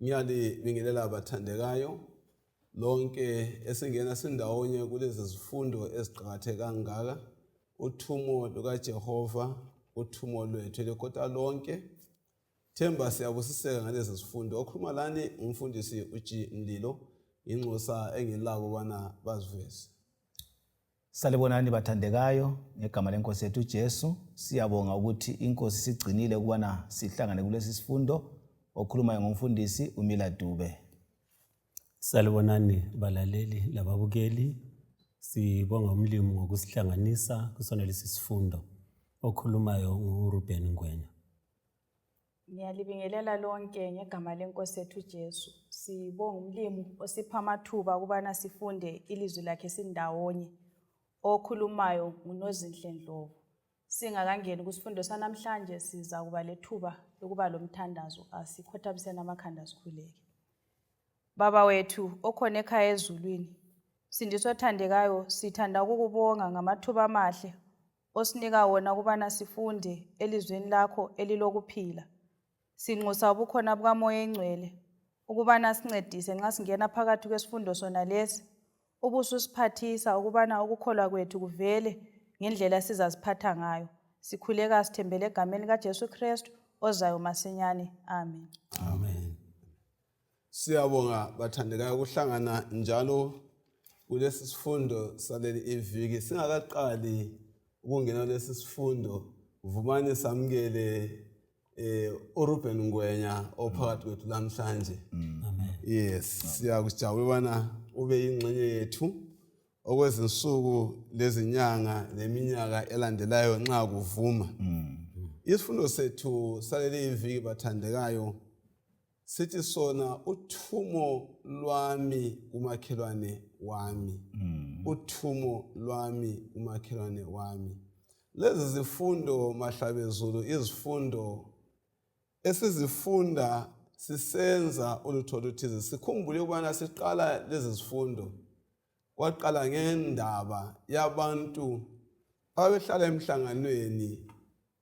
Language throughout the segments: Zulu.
Ngiyalibingelela abathandekayo lonke esingena sindawonye kulezi zifundo eziqhakatheke kangaka. Uthumo lukaJehova, uthumo lwethu lekota lonke. Themba siyabusiseka ngalezi zifundo. Okhuluma lani umfundisi uG Mlilo, inxusa engilako bana baziveze. Salibonani bathandekayo ngegama lenkosi yethu uJesu. Siyabonga ukuthi inkosi sigcinile ukubana sihlangane kulesi sifundo. Okhulumayo ngumfundisi uMiladube. Salibonani balaleli lababukeli. Sibonga umlimi ngokusihlanganisa kusona lesi sifundo. Okhulumayo nguRuben Ngwenya. Ngiyalibingelela lonke ngegama lenkosi yethu uJesu. Sibonga umlimi osipha amathuba ukubana sifunde ilizwi lakhe sindawonye. Okhulumayo nguNozinhle Ndlovu. Singakangeni kusifundo sanamhlanje siza kuba lethuba lokuba lomthandazo. Asikhothabiseni amakhanda sikhuleke. Baba wethu okhona ekhaya ezulwini, Sindiswa othandekayo, sithanda ukukubonga ngamathuba amahle osinika wona ukubana sifunde elizweni lakho elilokuphila. Sinxusa ubukhona bukaMoya eNgcwele ukubana sincedise nxa singena phakathi kwesifundo sona lesi. Ubususiphathisa ukubana ukukholwa kwethu kuvele ngendlela sizaziphatha ngayo. Sikhuleka sithembele egameni likaJesu Kristu ozayo masinyane. Amen. Amen. Siyabonga bathandekayo ukuhlangana njalo kulesi sifundo saleli iviki. Singakaqali ukungena kulesi sifundo, vumani samukele uRuben Ngwenya ophakathi kwethu namhlanje. Amen. Yes, siyakujabula bana ube ingxenye yethu okwezinsuku lezinyanga neminyaka elandelayo nxa kuvuma. Isifundo sethu saleli iviki bathandekayo sithi sona uthumo lwami kumakhelwane wami. Uthumo lwami kumakhelwane wami. Lezi zifundo mahlabezulu izifundo esizifunda sisenza ulutho oluthize. Sikhumbule ukubana siqala lezi zifundo kwaqala ngendaba yabantu ababehlala emhlanganweni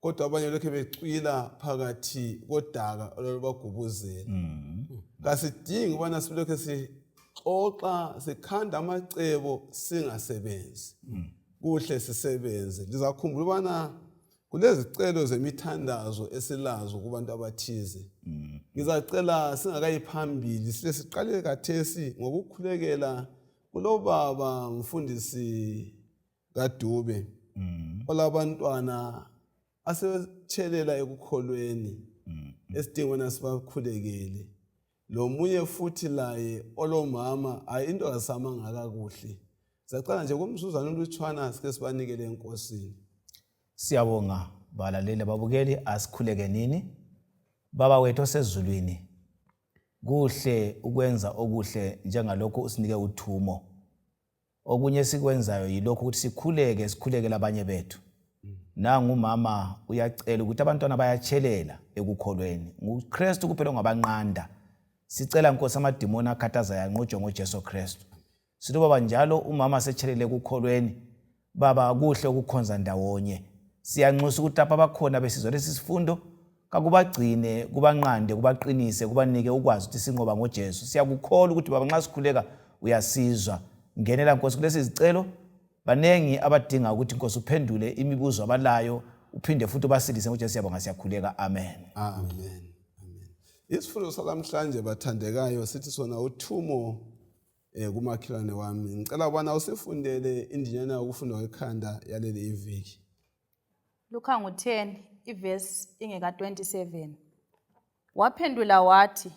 kodwa abanye lokho becwila phakathi kodaka olubagubuzela. Kasidingi ukubana silokho sixoxa sikhanda amacebo singasebenzi. Kuhle sisebenze. Lizakhumbula ukubana kulezicelo zemithandazo esilazo kubantu abathize. Ngizacela singakayiphambili siqale kathesi ngokukhulekela kulobaba mfundisi kaDube olabantwana asebethelela ekukholweni esidingweni sibakhulekele. Lo munye futhi laye olomama into asamanga kakuhle. Sicela nje kumsuzana olutshwana sike sibanikele enkosini. Siyabonga balaleli babukeli, asikhuleke nini. Baba wethu osezulwini, kuhle ukwenza okuhle njengalokho usinike uthumo. Okunye sikwenzayo yilokho ukuthi sikhulekele abanye bethu. Nangu umama uyacela ukuthi abantwana bayatshelela ekukholweni. NguKristu kuphela ongabanqanda. Sicela Nkosi amadimoni akhathaza yanqotshwe ngoJesu Kristu. Sithi baba njalo umama setshelele ekukholweni, baba kuhle ukukhonza ndawonye. Siyanxusa ukuthi lapha abakhona besizwa lesi sifundo kakubagcine, kubanqande, kubaqinise, kubanike ukwazi ukuthi sinqoba ngoJesu. Siyakukholwa ukuthi baba nxa sikhuleka uyasizwa. Ngenela Nkosi kulesi zicelo. Banengi abadinga ukuthi Nkosi uphendule imibuzo abalayo, uphinde futhi basilise ngoJesu. Siyabonga siyakhuleka. Amen. Amen. Amen. Isifundo salamhlanje bathandekayo sithi sona uthumo kumakhelwane wami. Ngicela ubana usifundele indinyana yokufunda kwekhanda yaleli iviki. Luka 10 ivesi ingeka 27. Waphendula wathi,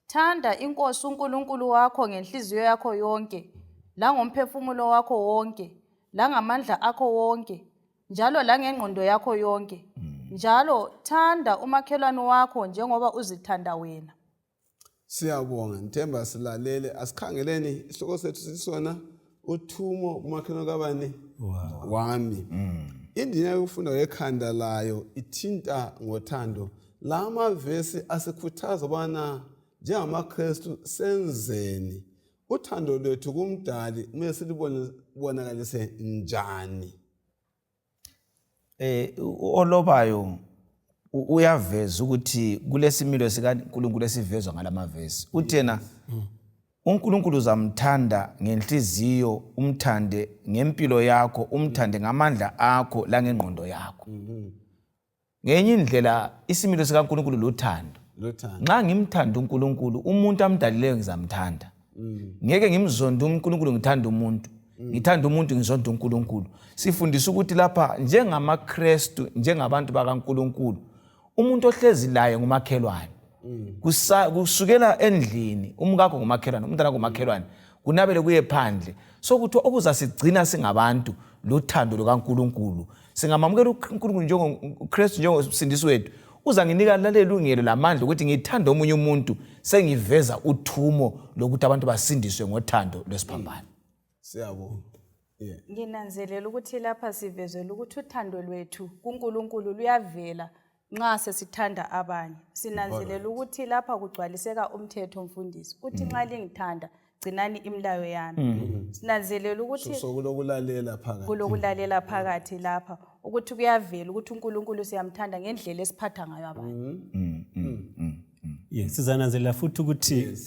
thanda inkosi uNkulunkulu wakho ngenhliziyo yakho yonke, langomphefumulo wakho wonke, langamandla akho wonke, njalo langengqondo yakho yonke. Njalo thanda umakhelwane wakho njengoba uzithanda wena. Siyabonga, Nthemba silalele. Asikhangeleni isihloko sethu sisona uthumo kumakhelwane kabani? Wami. Indinyana yokufunda kwekhanda layo ithinta ngothando. La mavesi asikhuthaza ubana njengamaKristu senzeni uthando lwethu kumdali kumele silubonakalise njani. Olobayo uyaveza ukuthi kulesimilo sikaNkulunkulu esivezwa ngalamavesi. Uthena uNkulunkulu uzamthanda ngenhliziyo, umthande ngempilo yakho, umthande ngamandla akho la ngengqondo yakho. Ngenye indlela isimilo sikaNkulunkulu luthando. Nxa ngimthanda uNkulunkulu, umuntu amdalileyo ngizamthanda. Ngeke ngimzonde uNkulunkulu ngithanda umuntu. Ngithanda umuntu ngizonda uNkulunkulu. Sifundisa ukuthi lapha njengamaKristu, njengabantu bakaNkulunkulu, umuntu ohlezi laye ngumakhelwane. Kusukela endlini, umkakho ngumakhelwane, umntana ngumakhelwane, kunabele kuye phandle. Sokuthi okuzasigcina singabantu luthando lukaNkulunkulu. Singamamukela uNkulunkulu njengoKristu njengosindisi wethu, uzanginika lalelungelo lamandla ukuthi ngithanda omunye umuntu, sengiveza uthumo lokuthi abantu basindiswe ngothando lwesiphambano. Siyabonga. Nginanzelela ukuthi lapha sivezela ukuthi uthando lwethu kuNkulunkulu luyavela nxa sesithanda abanye. Sinanzelela ukuthi lapha kugcwaliseka umthetho mfundisi. Uthi nxa lingithanda gcinani imilayo yami. Sinanzelela ukuthi kulokulalela phakathi lapha ukuthi kuyavela ukuthi uNkulunkulu siyamthanda ngendlela esiphatha ngayo abanye. Yes, sizananzelela futhi ukuthi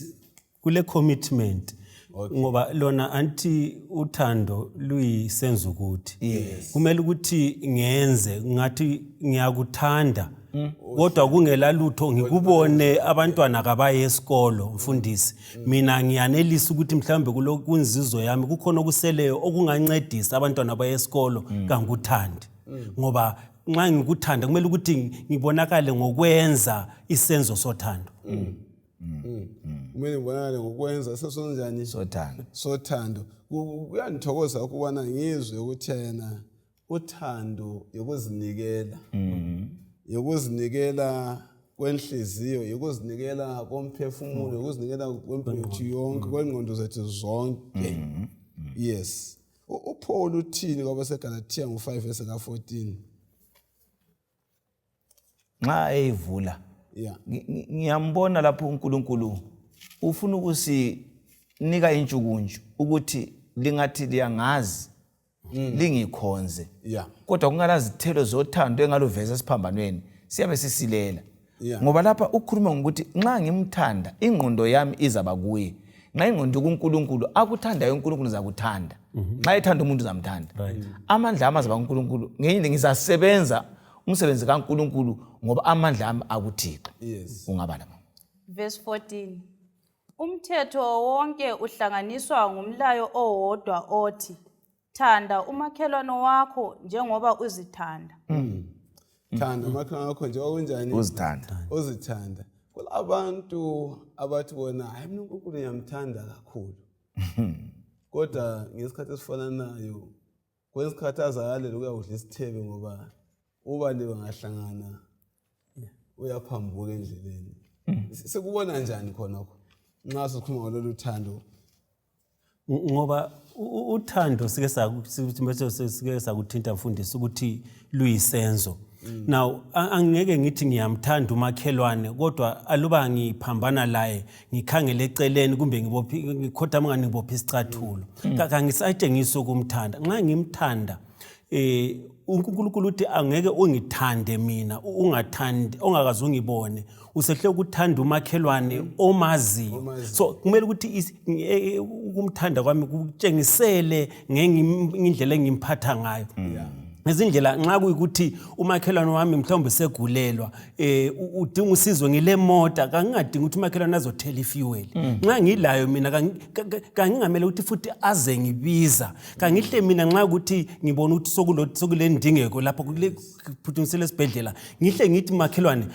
kule commitment ngoba lona anti uthando luyisenzo ukuthi kumele ukuthi ngenze ngathi ngiyakuthanda kodwa kungela lutho ngikubone abantwana kabaye esikolo mfundisi mina ngiyanelisa ukuthi mhlambe kunzizo yami kukhona okuseleyo okungancedisa abantwana baye esikolo kanguthandi ngoba nxa ngikuthanda kumele ukuthi ngibonakale ngokwenza isenzo sothando. Kumele ngibonakale ngokwenza sesonjani sothando. Kuyangithokoza ukubona ngizwe ukuthi yena uthando yokuzinikela. Yokuzinikela kwenhliziyo, yokuzinikela komphefumulo, yokuzinikela kwempilo yonke, kwengqondo zethu zonke. Yes. uPaul uthini kwabaseGalatia ngo5 verse ka14? Nxa eyivula ngiyambona lapho uNkulunkulu ufuna ukusinika intshukuntshu ukuthi lingathi liyangazi lingikhonze kodwa kungalazithelo zothando engaluveza esiphambanweni siyabe sisilela ngoba lapha ukhuluma ngokuthi nxa ngimthanda ingqondo yami izaba kuye nxa ingqondo kuNkulunkulu akuthandayo uNkulunkulu uzakuthanda nxa ethanda umuntu uzamthanda amandla amazaba kuNkulunkulu ngenye ngizasebenza umsebenzi kaNkulunkulu ngoba amandla ami akuThixo. Ungabala verse 14 umthetho wonke uhlanganiswa ngumlayo owodwa othi thanda umakhelwane wakho njengoba uzithanda. Thanda umakhelwane wakho njengoba unjani? Uzithanda. Kulabantu abathi bona hayi mina uNkulunkulu ngiyamthanda kakhulu. Kodwa ngesikhathi esifananayo kwesikhathi azayalele ukuyakudla isithebe ngoba ubani bangahlangana uyaphambuka endleleni. Sikubona njani khonokho nxa sikhuluma ngololu thando? Ngoba uthando sike sakuthinta mfundisi ukuthi luyisenzo. Now angeke ngithi ngiyamthanda umakhelwane kodwa aluba ngiphambana laye ngikhangele eceleni kumbe ngikhothama ngani ngibopha isicathulo kangisayitshengisa ukumthanda. Nxa ngimthanda uNkulunkulu uthi angeke ungithande mina ungathandi ongakaze ungibone usehle ukuthanda umakhelwane omaziyo. So kumele ukuthi ukumthanda kwami kutshengisele ngendlela engimphatha ngayo. Izindlela nxa kuyikuthi umakhelwane wami mhlawumbe segulelwa udinga usizo ngile mota kangingadingi ukuthi umakhelwane azothela ifuel. Nxa ngilayo mina kangingamele ukuthi futhi aze ngibiza kangihle mina nxa ukuthi ngibona ukuthi sokule ndingeko lapha kuphuthumisele esibhedlela ngihle ngithi makhelwane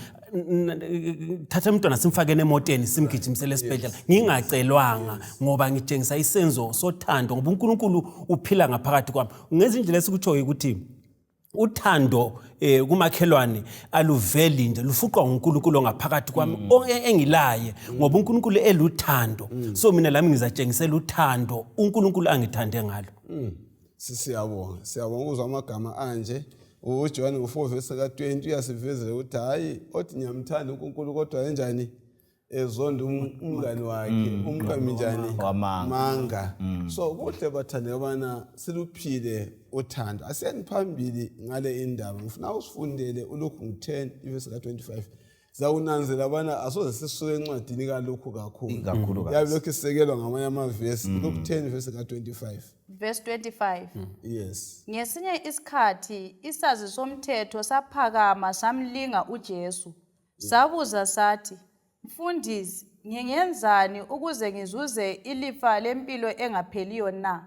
thatha umntwana simfakene emoteni simgijimisele esibhedlela ngingacelwanga ngoba ngitshengisa isenzo sothando ngoba uNkulunkulu uphila ngaphakathi kwami. Ngezindlela esikutsho ukuthi uthando kumakhelwane aluveli nje lufuqwa uNkulunkulu ngaphakathi kwami engilaye ngoba uNkulunkulu eluthando. So mina lami ngizatshengisela uthando uNkulunkulu angithande ngalo. Siyabonga ukuzwa amagama anje. uJohn 4 verse ka20 uyasivezela ukuthi hayi othi ngiyamthanda uNkulunkulu kodwa enjani ezonda umngani wakhe umqami njani manga. So kuhle bathande abana siluphile uthando. Asiyani phambili ngale indaba. Ngifuna usifundele uLuke 10 verse 25. Zawunanzela abana asoze sisuke encwadini kalokhu kakhulu. Yabe lokho sisekelwa ngamanye amavesi. Luke 10 verse 25. Verse 25. Yes. Ngesinye isikhathi isazi somthetho saphakama samlinga uJesu. Sabuza sathi, "Mfundisi, ngingenzani ukuze ngizuze ilifa lempilo engapheliyo na?"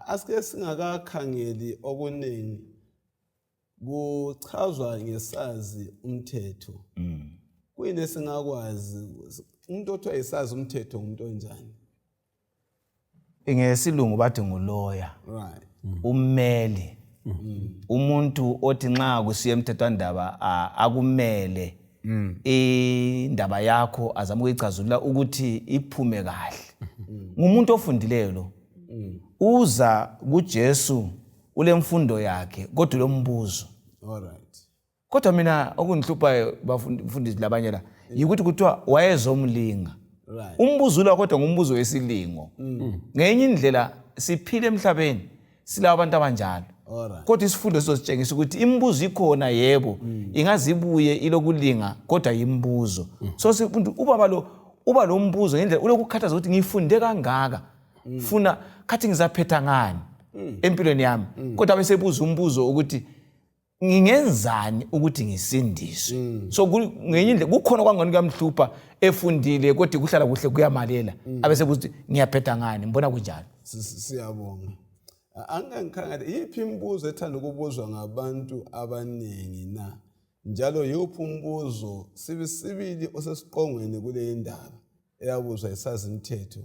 Asike singakakhangeli okuningi kuchazwa ngesazi umthetho. Kuyini singakwazi umuntu othi ayisazi umthetho umuntu onjani? Ngesilungu bathi nguloya. Right. Ummeli. Umuntu othi nxa kusiya emthethwandaba akumele indaba yakho azama ukuyicazulula ukuthi iphume kahle. Ngumuntu ofundileyo lo. Uza kuJesu ulemfundo yakhe kodwa lombuzo. All right. Kodwa mina okungihluphayo bafundisi labanye la yikuthi kuthiwa wayezomlinga. Right. Umbuzo lo kodwa ngumbuzo wesilingo. Ngenye indlela siphile emhlabeni sila abantu abanjalo. Kodwa isifundo sizositshengisa ukuthi imibuzo ikhona yebo ingazibuye ilokulinga kodwa imbuzo. So sifundo uba lo mbuzo ngendlela ulokukhathaza ukuthi ngifunde kangaka. Funa khathi ngizaphetha ngani empilweni yami. Kodwa bese buza umbuzo ukuthi ngingenzani ukuthi ngisindiswe. So ngenye indlela kukhona kwangani kamhlupha efundile kodwa kuhlala kuhle kuyamalela. Abese buthi ngiyaphetha ngani mbona kunjalo. Siyabonga. Angikhangela yiphi imibuzo ethanda ukubuzwa ngabantu abaningi na? Njalo yophi umbuzo sibili osesiqongweni kule indaba eyabuzwa isazi umthetho?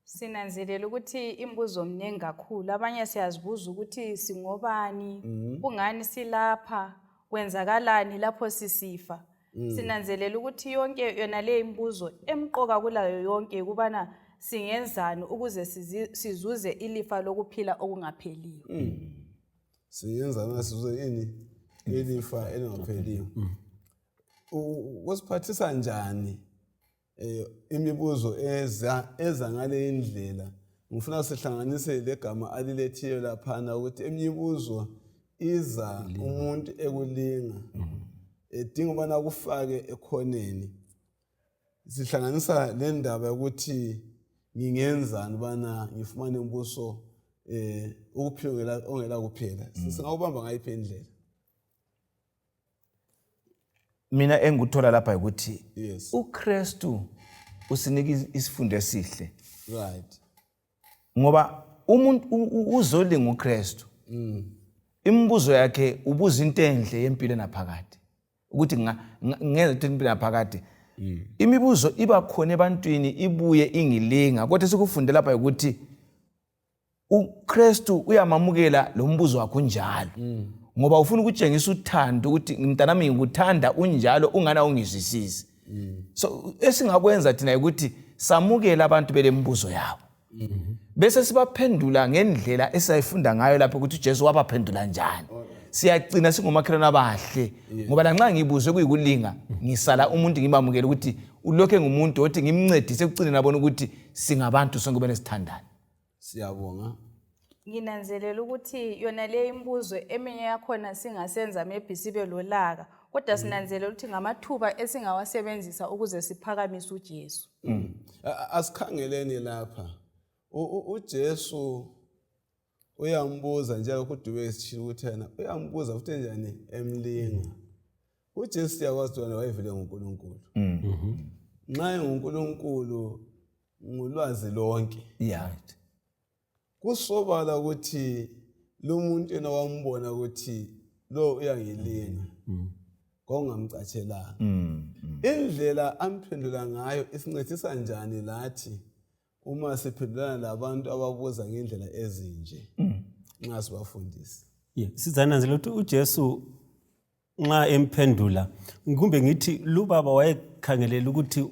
Sinanzelela ukuthi imbuzo mningi kakhulu. Abanye siyazibuza ukuthi singobani, kungani silapha, kwenzakalani lapho sisifa. Sinanzelela ukuthi yonke yona le imbuzo emqoka kulayo yonke kubana singenzani ukuze sizuze ilifa lokuphila okungapheliyo. Singenzani sizuze ini? Ilifa elingapheliyo. Usiphathisa njani imibuzo eza ngale indlela? Ngifuna sihlanganise legama alilethiyo laphana ukuthi imibuzo iza umuntu ekulinga. Edinga ubana kufake ekhoneni. Sihlanganisa le ndaba ukuthi ngingenzani bana ngifumane umbuso ukuphila ongela kuphela. Singawubamba ngayiphi indlela? Mina engikuthola lapha ukuthi Yes. uKristu usinika isifundo esihle. Right. Ngoba umuntu uzolinga uKristu. Imibuzo yakhe ubuza into enhle yempilo naphakade. Ukuthi ngenza into empilo naphakade. Imibuzo iba khona ebantwini ibuye ingilinga kodwa sikufundela lapha ukuthi uKristu uyamamukela lo mbuzo wakho njalo. Ngoba ufuna ukutshengisa uthando ukuthi mntanami ngikuthanda unjalo ungana ungizwisisi. So esingakwenza thina ukuthi samukela abantu belembuzo yabo. Bese sibaphendula ngendlela esayifunda ngayo lapho ukuthi uJesu wabaphendula njani. Siyagcina singomakhelwane abahle ngoba lanxa ngibuzwe kuyikulinga ngisala umuntu ngibamukela ukuthi ulokho ngumuntu othi ngimncedise ekucine nabona ukuthi singabantu sonke benesithandana. Siyabonga. Nginanzelela ukuthi yona le imbuzo eminye yakhona singasenza maybe sibe lolaka kodwa sinanzelela ukuthi ngamathuba esingawasebenzisa ukuze siphakamise uJesu. Asikhangeleni lapha. uJesu uyambuza njalo kuDube esithile ukuthi yena uyambuza futhi njani emlinga. uJesu siyakwazi wena wayevele nguNkulunkulu. Nxa nguNkulunkulu ngulwazi lonke. Yeah. Kusobala ukuthi lo muntu yena wambona ukuthi lo uyangilinga. Kongamcatshelanga. Indlela amphendula ngayo isincedisa njani lathi uma siphendulana labantu ababuza ngendlela ezinje nxa sibafundisa? Sizananzela ukuthi uJesu nxa emphendula kumbe ngithi lubaba wayekhangelela ukuthi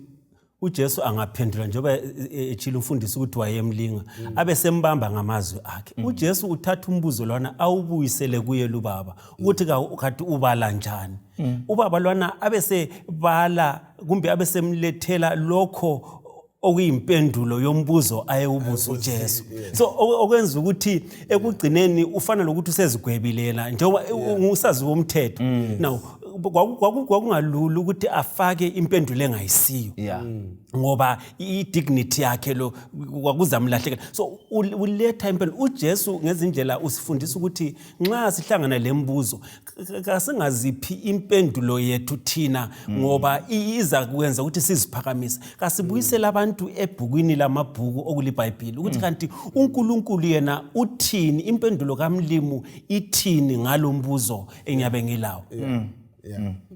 uJesu angaphendula njengoba echila umfundisi ukuthi wayemlinga abe sembamba ngamazwi akhe. uJesu uthatha umbuzo lwana awubuyisele kuye lubaba ukuthi kathi ubala njani. Ubaba lwana abe sebala kumbe abe semlethela lokho okuyimpendulo yombuzo ayewubuza uJesu. So okwenza ukuthi ekugcineni ufana lokuthi usezigwebile yena njengoba usazi womthetho. Now kwakungalula ukuthi afake impendulo engayisiyo ngoba i-dignity yakhe lo kwakuzamlahlekela. So uletha impendulo. uJesu ngezindlela usifundisa ukuthi nxa sihlangana lembuzo kasingaziphi impendulo yethu thina ngoba iza kwenza ukuthi siziphakamise. Kasibuyisele abantu ebhukwini lamabhuku okuliBhayibheli ukuthi kanti uNkulunkulu yena uthini, impendulo kaMlimu ithini ngalombuzo engiyabe ngilawo.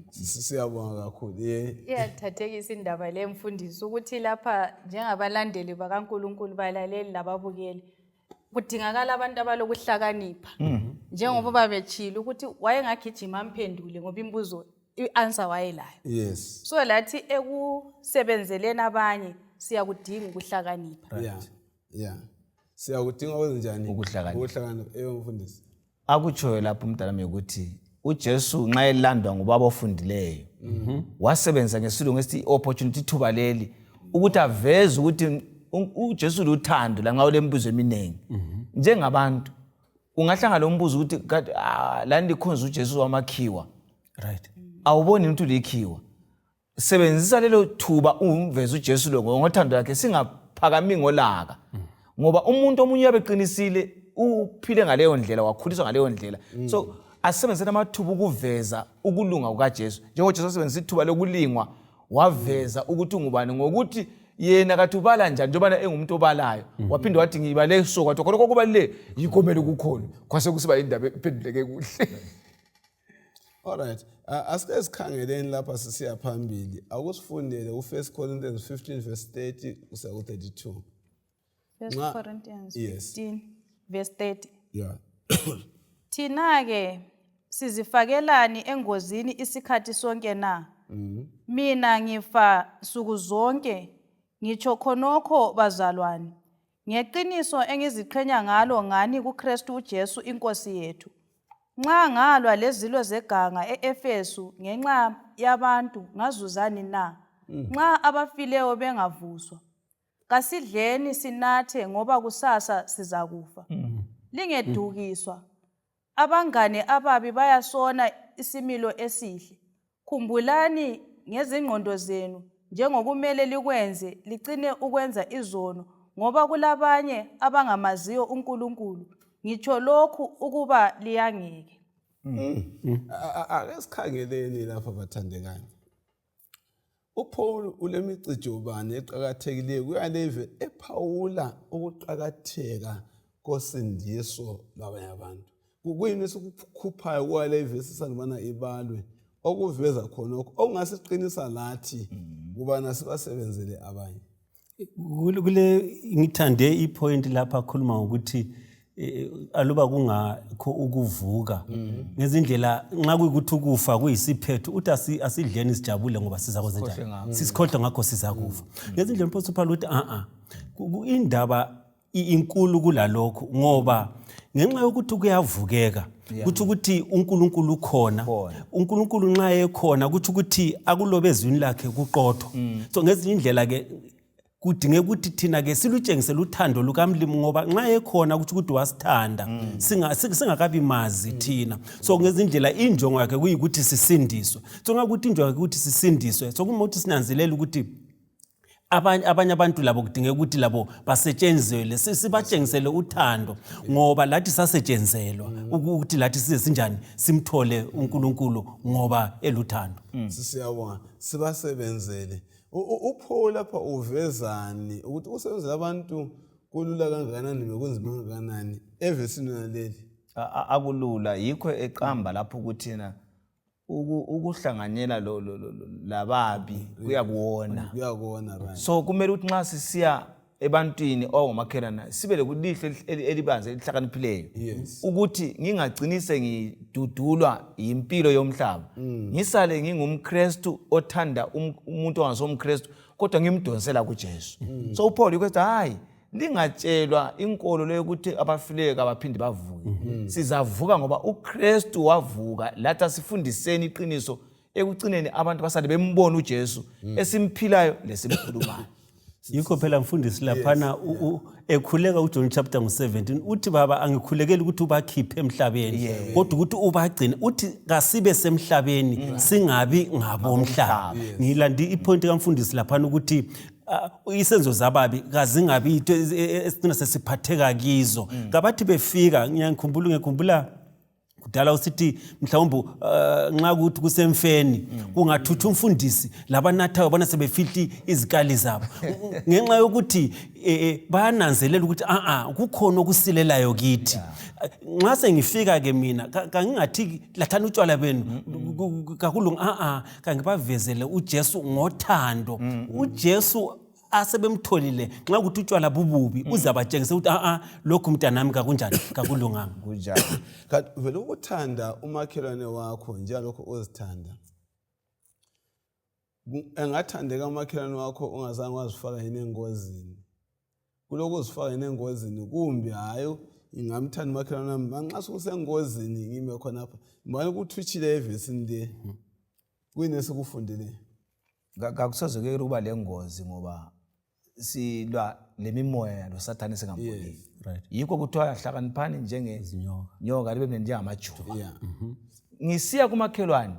Siyabonga kakhulu. Iyathathekisa indaba le mfundisi ukuthi lapha njengabalandeli bakaNkulunkulu balaleli lababukeli kudingakala abantu abalokuhlakanipha. Njengoba babetshila ukuthi wayengagijima amphendule ngoba imbuzo i-answer wayelayo. Yes. So lathi ekusebenzeleni abanye siyakudinga ukuhlakanipha. Yeah. Siyakudinga kwenzenjani? Ukuhlakanipha. Mfundisi. Akutshoyo lapho umntanami ukuthi uJesu nxa elandwa ngubaba ofundileyo wasebenza ngesilungu esithi opportunity thuba leli ukuthi aveze ukuthi uJesu luthando la nxa ulembuzo eminengi. Njengabantu ungahlangana lombuzo ukuthi la ndikhonza uJesu wamakhiwa. Right. Awuboni ukuthi likhiwa. Sebenzisa lelo thuba umveze uJesu lo ngothando lakhe singaphakami ngolaka. Ngoba umuntu omunye uyabeqinisile uphile ngaleyo ndlela wakhuliswa ngaleyo ndlela. So asebenzisa amathuba ukuveza ukulunga kukaJesu. Njengoba uJesu asebenzisa ithuba lokulingwa waveza ukuthi ungubani ngokuthi yena kathi ubala njani njengoba engumuntu obalayo. Waphinde wathi ngibale so kwathi khona kubalule yikomele ukukhona. Kwase kusiba indaba ephenduleke kuhle. Alright. Asike sikhangeleni lapha sisiya phambili. Akusifundele u1 Corinthians 15 verse 30 kuya ku32. 1 Corinthians Yes. 15 verse 30. Yeah. Thina-ke sizifakelani engozini isikhathi sonke na? Mina ngifa nsuku zonke, ngitsho khonokho bazalwane. Ngeqiniso engiziqhenya ngalo ngani kuKristu uJesu inkosi yethu. Nxa ngalwa lezilo zeganga eEfesu ngenxa yabantu ngazuzani na? Nxa abafileyo bengavuswa. Kasidleni sinathe ngoba kusasa sizakufa. Lingedukiswa. Abangane ababi bayasona isimilo esihle. Khumbulani ngezingqondo zenu njengokumele likwenze ligcine ukwenza izono ngoba kulabanye abangamaziyo uNkulunkulu. Ngitsho lokhu ukuba liyangeke. Ake sikhangeleni lapha bathandekayo. uPaul ulemicijobane eqhakathekileyo kuyaleve ephawula ukuqhakatheka kosindiso labanye abantu. Kuyini esikukhuphayo kwale verse sanibana ibalwe okuveza khona okungasiqinisa lathi kubana sibasebenzele abanye. Kule ngithande ipoint lapha khuluma ukuthi aluba kungakho ukuvuka ngezindlela nxa kuyikuthi ukufa kuyisiphetho uthi asidleni sijabule ngoba sizakwenza sisikhohle ngakho sizakufa. Ngezindlela mfowethu Paul uthi indaba inkulu kulalokho ngoba ngenxa yokuthi kuyavukeka kuthi ukuthi uNkulunkulu ukhona. uNkulunkulu nxa ekhona kuthi ukuthi akulobe ezwini lakhe kuqotho. So ngezinye indlela ke kudinge ukuthi thina ke silutshengisele uthando lukaMlimu ngoba nxa ekhona ukuthi wasithanda singakabi mazi thina. So ngezindlela injongo yakhe kuyikuthi sisindiswe. So ngakuthi injongo yakhe ukuthi sisindiswe. So kuma ukuthi sinanzelela ukuthi abanye abantu labo kudinge ukuthi labo basetshenzelwe sibatshengisele uthando ngoba lathi sasetshenzelwa ukuthi lathi size sinjani simthole uNkulunkulu ngoba eluthando. Siyabonga sibasebenzele. uPaul lapha uvezani ukuthi usebenzela abantu kulula kangakanani nokunzima kangakanani evesini naleli. Akulula yikho eqamba lapho ukuthina ukuhlanganyela lababi kuyakuona right. So kumele ukuthi nxa sisiya ebantwini owamakhelwane sibe lekulihle elibanze elihlakaniphileyo ukuthi ngingagcinise ngidudulwa impilo yomhlaba ngisale ngingumKristu othanda umuntu ongasomKristu kodwa ngimdonsela kuJesu. So uPaul ukwenza hayi lingatshelwa inkolo leyo ukuthi abafileyo abaphindi bavuke. Sizavuka ngoba uKristu wavuka lathi sifundiseni iqiniso ekugcineni abantu basale bembona uJesu esimphilayo lesimkhulumayo. Yikho phela mfundisi laphana ekhuleka uJohn chapter 17 uthi baba angikhulekeli ukuthi ubakhiphe emhlabeni kodwa ukuthi ubagcine uthi kasibe semhlabeni singabi ngabomhlaba. Ngilandi ipoint kaMfundisi laphana ukuthi isenzo zababi kazingabi into esicina sesiphatheka kizo. Ngabathi befika ngikhumbula kudala usithi mhlawumbe nxa ukuthi kusemfeni kungathutha umfundisi labanathayo bona sebefihli izikali zabo ngenxa yokuthi bayananzelela ukuthi kukhona okusilelayo kithi. Nxa sengifika ke mina kangingathi lathana utshwala benu kakhulu kangibavezele uJesu ngothando. UJesu asebemtholile nxa ukuthi utshwala bububi uzabatshengisa ukuthi lokhu mntanami kakunjani kakulunganga kunjani. Kanti vele ukuthanda umakhelwane wakho njengalokho uzithanda. Engathandeka umakhelwane wakho ungazange wazifaka yini engozini. Kuloko uzifaka yini engozini kumbe hayi ngingamthanda umakhelwane wami manxa sokusengozini ngime khona lapha. Mbani ukuthutshile evesini le. Kuyini esikufundile? Kakusozekeli kuba lengozi ngoba silwa lemimoya lo Sathane singamboni. Yikho kuthiwa hlakaniphani njengenyoka libe mnene njengamajuba. Ngisiya kumakhelwane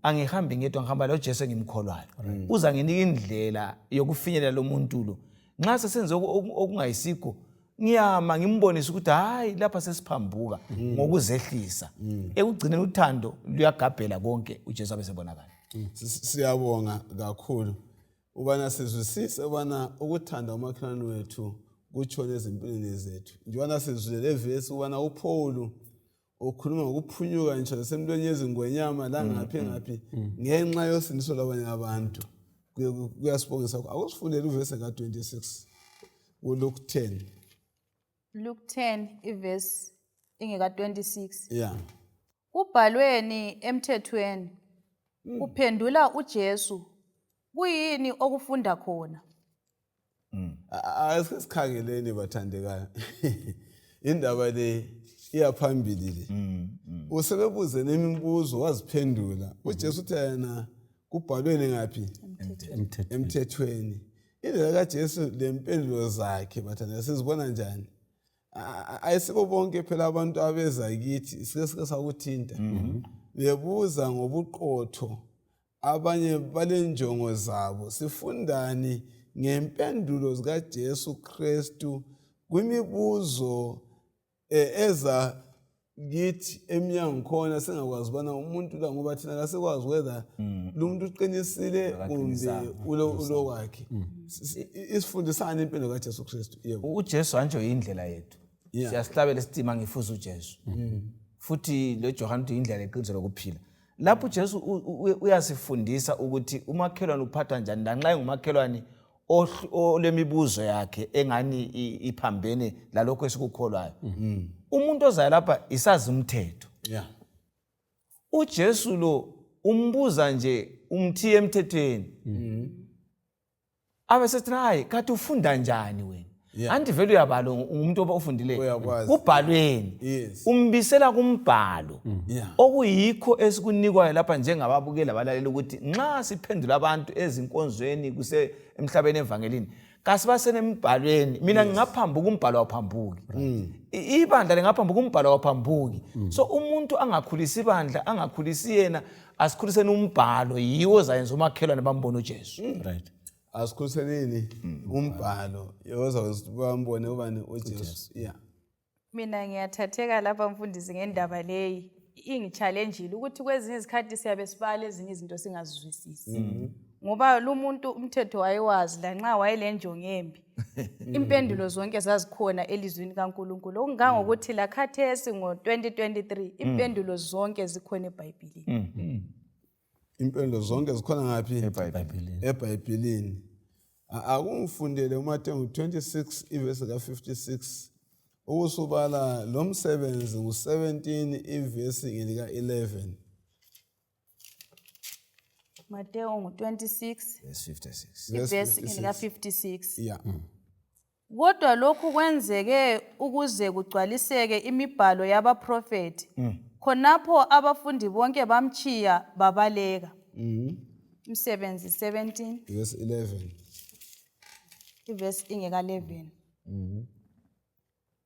angihambi ngedwa ngihamba lo Jesu engimkholwayo. Uza nginika indlela yokufinyelela lo muntu lo. Nxa sesenze okungayisikho ngiyama ngimbonisa ukuthi hayi lapha sesiphambuka ngokuzehlisa. Ekugcineni uthando luyagabhela konke uJesu abesebonakala. Siyabonga kakhulu ubana sizwisise ubana ukuthanda umakhelwane wethu kutshona ezimpilweni zethu. Njengoba sizwile le verse ubana uPaul ukhuluma ngokuphunyuka nje semntweni yezingwenyama la ngaphi ngenxa yosindiso labanye abantu. Kuyasibongisa akusifundele uverse ka 26 uLuke 10. Luke 10 iverse ingeka 26. Yeah. Kubhalweni emthethweni uphendula uJesu kuyini okufunda khona? Asikhangeleni bathandekayo. Indaba le iyaphambili le. Usebebuze nemibuzo waziphendula. UJesu uthi yena kubhalweni ngaphi? Emthethweni. Indlela kaJesu lempendulo zakhe bathandekayo sizibona njani? Ayisibo bonke phela abantu abeza kithi sike sakuthinta. Bebuza ngobuqotho abanye balenjongo zabo. Sifundani ngempendulo zikaJesu Kristu kwimibuzo eza kithi emnyango khona singakwazi bana umuntu la ngoba thina kasekwazi whether lo muntu uqinisile kumbe ulo wakhe. Isifundisana impilo kaJesu Kristu. Yebo. uJesu anjo indlela yethu. Siyasihlabela isitima ngifuza uJesu. Futhi lo John uthi indlela eqiniso lokuphila. Lapho uJesu uyasifundisa ukuthi umakhelwane uphathwa njani lanxa engumakhelwane olemibuzo yakhe engani iphambene lalokho esikukholwayo. Umuntu ozayo lapha isazi umthetho. Yeah. uJesu lo umbuza nje umthiye emthethweni. Abesethi hayi kathi ufunda njani wena? Anti vele uyabalo umuntu ofundileyo. Kubhalweni. Umbisela kumbhalo. Okuyikho esikunikwayo lapha njengababukeli abalaleli ukuthi nxa siphendula abantu ezinkonzweni kuse emhlabeni evangelini kasibasene embhalweni. Mina ngingaphambuka umbhalo waphambuki. Ibandla lingaphambuka umbhalo waphambuki. So umuntu angakhulisi ibandla angakhulisi yena asikhuliseni umbhalo yiwo zayenza umakhelwane bambona uJesu. Right. Asikhuliseleni umbhalo yoza bambone ubani uJesu. Yeah. Mina ngiyathatheka lapha mfundisi ngendaba leyi ingichallenge ukuthi kwezinye izikhathi siyabe sibala ezinye izinto singazizwisisi. Ngoba lo muntu umthetho wayewazi la nxa wayelenjongo embi. Impendulo zonke zazikhona elizwini kaNkuluNkulu. Okungangokuthi la khathesi ngo2023 impendulo zonke zikhona eBhayibhelini. Impendulo zonke zikhona ngaphi? eBhayibhelini. Akungifundele uMateyu 26 iverse ka56 ukusubala lo msebenzi u17 iverse ngelika 11. Mateo 26 verse 56. verse 56. Yeah. Kodwa lokhu kwenzeke ukuze kugcwaliseke imibhalo yabaprofeti. Khonapho abafundi bonke bamchiya babaleka. Umsebenzi 17 Verse 11. iverse ingeka 11.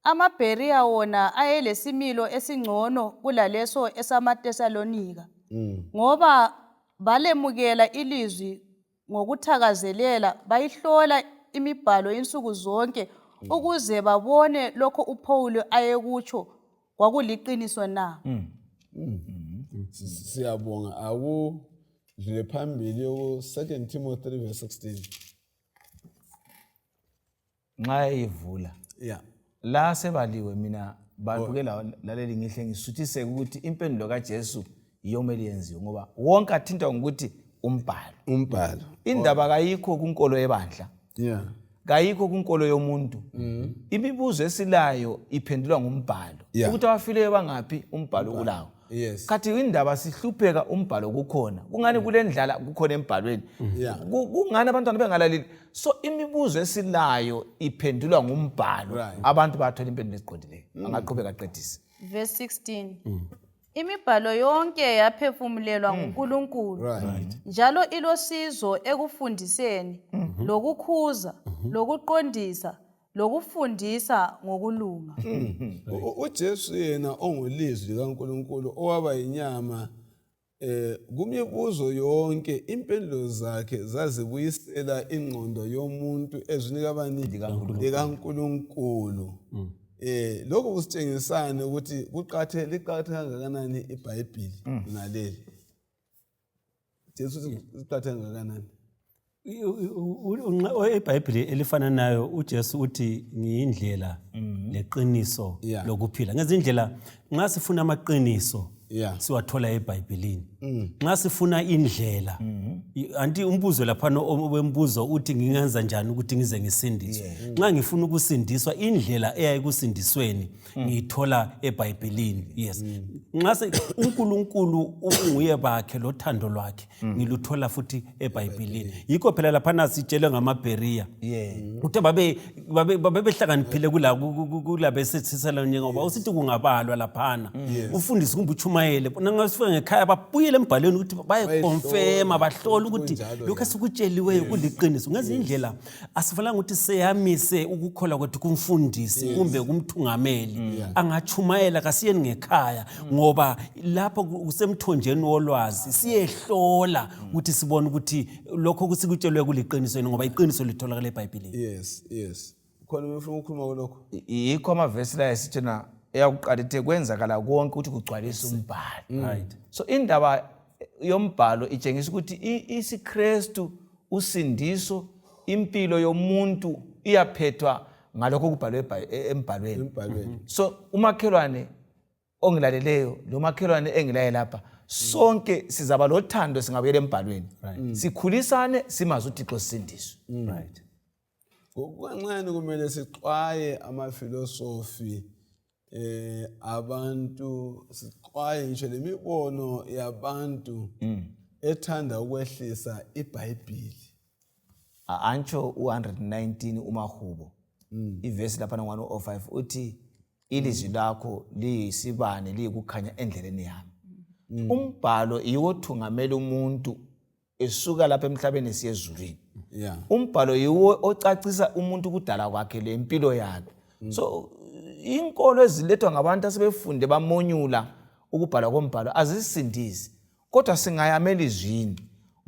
AmaBereya wona ayelesimilo esingcono kulaleso esamaTesalonika. Ngoba balemukela ilizwi ngokuthakazelela bayihlola imibhalo insuku zonke ukuze babone lokho uPaul ayekutsho kwakuliqiniso na. Siyabonga akudlule phambili ku 2 Timothy 3 verse 16. Nxa ivula Yeah. la sebaliwe mina babukela laleli ngihle ngisuthiseke ukuthi impendulo kaJesu iyomele yenziwe ngoba wonke athinta ngokuthi umbhalo. Indaba kayikho kunkolo ebandla. Yeah. Kayikho kunkolo yomuntu. Imibuzo esilayo iphendulwa ngumbhalo. Ukuthi abafileyo bangaphi umbhalo kulawo. Yes. Kathi indaba sihlupheka umbhalo kukhona. Kungani kule ndlala kukhona embhalweni. Kungani abantwana bengalaleli. So imibuzo esilayo iphendulwa ngumbhalo. Abantu bathola impendulo eziqondileyo. Angaqhubeka aqedise. Verse 16. Imibhalo yonke yaphefumulelwa nguNkulunkulu. Njalo ilosizo ekufundiseni, lokukhuza, lokuqondisa, lokufundisa ngokulunga. uJesu yena ongulizwi likaNkulunkulu owaba inyama kumibuzo yonke impendulo zakhe zazibuyisela ingqondo yomuntu ezwini kabani likaNkulunkulu. Lokho kusitshengisana ukuthi liqakatheke kangakanani iBhayibheli naleli. Jesu liqakatheke kangakanani? iBhayibheli elifana nayo uJesu uthi ngiyindlela leqiniso lokuphila. Ngezindlela nxa sifuna amaqiniso siwathola eBhayibhelini. Nxa sifuna indlela anti umbuzo lapha wembuzo uthi ngingenza njani ukuthi ngize ngisindiswe. Nxa ngifuna ukusindiswa indlela eyayikusindisweni ngiyithola eBhayibhelini. Yes. Nxa uNkulunkulu unguye bakhe lothando lwakhe ngiluthola futhi eBhayibhelini. Yikho phela lapha sitshelwe ngamaBereya. Ukuthi babehlakaniphile kulabesethisalonye ngoba usithi kungabalwa laphana. Ufundise kumbuchumayele nangasifika ngekhaya babuyele embhalweni ukuthi bayekonfirma bahlola ukuthi lokho esikutsheliweyo kuliqiniso. Ngezindlela asifanele ukuthi seyamise ukukhola kwethu kumfundisi kumbe kumthungameli angachumayela kasiyeni ngekhaya ngoba lapho kusemthonjeni wolwazi siyehlola ukuthi sibone ukuthi lokho kusikutshelwe kuliqiniso ngoba iqiniso litholakala eBhayibhelini. Yes. Khona ngifuna ukukhuluma kulokho. Yikho amavesi la esithena eyakuqala ethe kwenzakala konke ukuthi kugcwalise umbhalo. Right. So indaba yombhalo itshengisa ukuthi isiKristu usindiso impilo yomuntu iyaphethwa ngalokho kubhalwe embhalweni. So umakhelwane ongilaleleyo lo makhelwane engilaye lapha sonke sizaba lothando singabuyela embhalweni. Sikhulisane simazi uThixo sindiswe. Right. Ngokuncane kumele sixwaye amafilosofi abantu sixwaye ngisho lemibono yabantu ethanda ukwehlisa iBhayibheli. Ancho 119 umahubo ivesi lapha ngo105 uthi ilizwi lakho liyisibane liyikukhanya endleleni yami. Umbhalo iwothungamela umuntu esuka lapha emhlabeni siye ezulwini. Umbhalo yiwo ocacisa umuntu kudala kwakhe lempilo yakhe. So inkolo ezilethwa ngabantu asebefunde bamonyula ukubhala kombhalo azisindisi kodwa singayamela izwini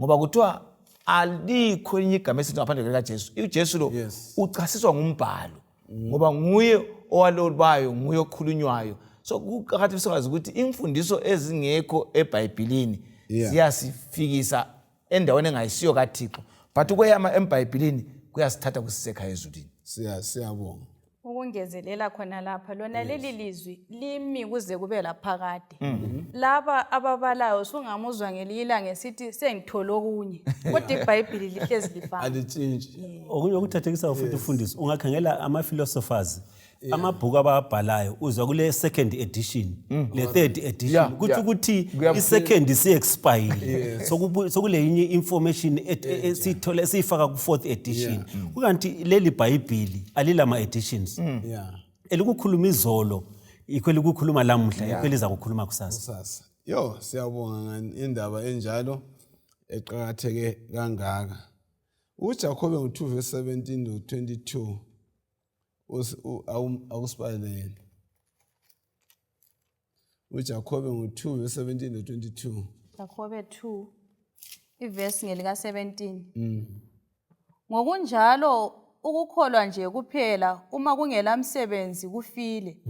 ngoba kuthiwa alikho elinye igama esithi ngaphandle kukaJesu. uJesu lo uchasiswa ngumbhalo ngoba nguye owalolwayo nguye okhulunywayo. So kuqakathekile sikwazi ukuthi imfundiso ezingekho eBhayibhelini ziyasifikisa endaweni engayisiyo kaThixo but kweyama eBhayibhelini kuyasithatha kusisekhaya ezulwini. Siyabonga. Ukungezelela khona lapha lona leli lizwi limi kuze kube laphakade. Laba ababalayo sungamuzwa ngelila ngesithi sengithola okunye kodwa iBhayibheli lihlezi lifana. Alitshintshi. Okunye ukuthathekisa futhi ufundisi ungakhangela ama philosophers amabhuku ababhalayo uzwa kule second edition le third edition Yeah, kuthi yeah. ukuthi Kuyaphila. i-second si-expire sokule yinye information esiyithola esiyifaka ku-fourth edition kukanti leli bhayibhili alilama editions Yeah. elikukhuluma izolo yikho elikukhuluma lamuhla yikho eliza kukhuluma kusasa Sasa. Yo, siyabonga indaba enjalo eqakatheke kangaka. uJakobe ngo-2 verse 17 to 22 awusibalele. uJakobe ngo-2 verse 17 to 22. Jakobe 2 ivesi ngelika 17. Ngokunjalo ukukholwa nje kuphela uma kungela msebenzi kufile.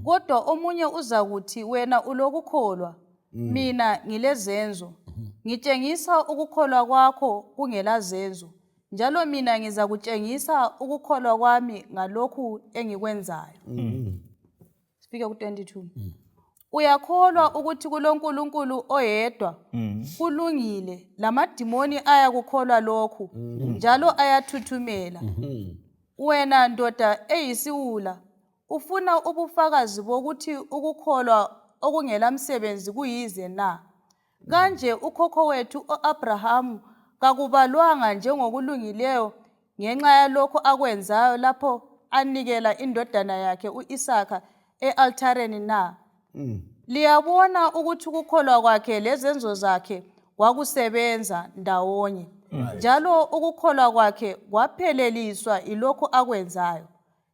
Kodwa omunye uzakuthi wena ulokukholwa mina ngilezenzo. Ngitshengisa ukukholwa kwakho kungela zenzo. Njalo mina ngiza kutshengisa ukukholwa kwami ngalokhu engikwenzayo. Sifike ku 22. Uyakholwa ukuthi kuloNkulunkulu oyedwa kulungile lamadimoni ayakukholwa lokhu njalo ayathuthumela. Wena ndoda eyisiwula ufuna ubufakazi bokuthi ukukholwa okungela msebenzi kuyize na? Kanje ukhokho wethu uAbrahamu kakubalwanga njengokulungileyo ngenxa yalokho akwenzayo lapho anikela indodana yakhe uIsaka e-altareni na? Liyabona ukuthi ukukholwa kwakhe lezenzo zakhe kwakusebenza ndawonye. Njalo ukukholwa kwakhe kwapheleliswa ilokho akwenzayo.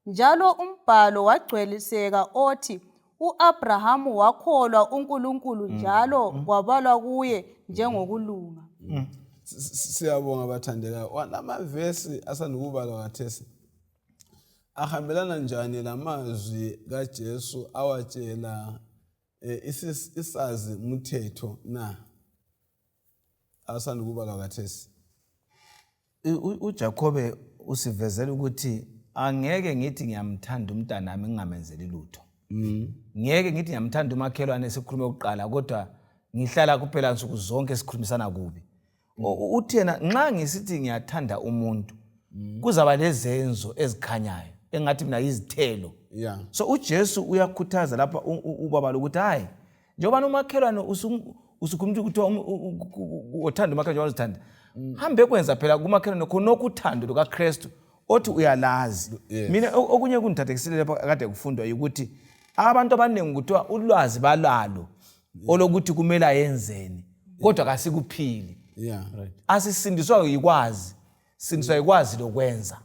Njalo umbhalo wagcweliseka othi uAbrahamu wakholwa uNkulunkulu njalo kwabalwa kuye njengokulunga. Siyabonga bathandekayo. Walamavesi asandukubalwa kathesi ahambelana njani lamazwi kaJesu awatshela isazi umthetho na? Asandukubalwa kathesi. uJakobe usivezela ukuthi angeke ngithi ngiyamthanda umntanami ngingamenzeli lutho. Ngeke ngithi ngiyamthanda umakhelwane esikhulume ukuqala kodwa ngihlala kuphela nsuku zonke sikhulumisana kubi. Uthena nxa ngisithi ngiyathanda umuntu kuzaba lezenzo ezikhanyayo engathi mina izithelo. Yeah. So uJesu uyakhuthaza lapha ubaba ukuthi hayi njengoba umakhelwane usukhuluma ukuthi uthanda umakhelwane wazithanda. Hambe kwenza phela kumakhelwane khona okuthando lukaKristu othi uyalazi. Mina okunye kundithathekisile lapha kade kufundwa ukuthi abantu abaningi kuthiwa ulwazi balalo olokuthi kumele ayenzeni kodwa kasikuphili. Yeah. Right. Asisindiswa yikwazi, sindiswa yikwazi lokwenza.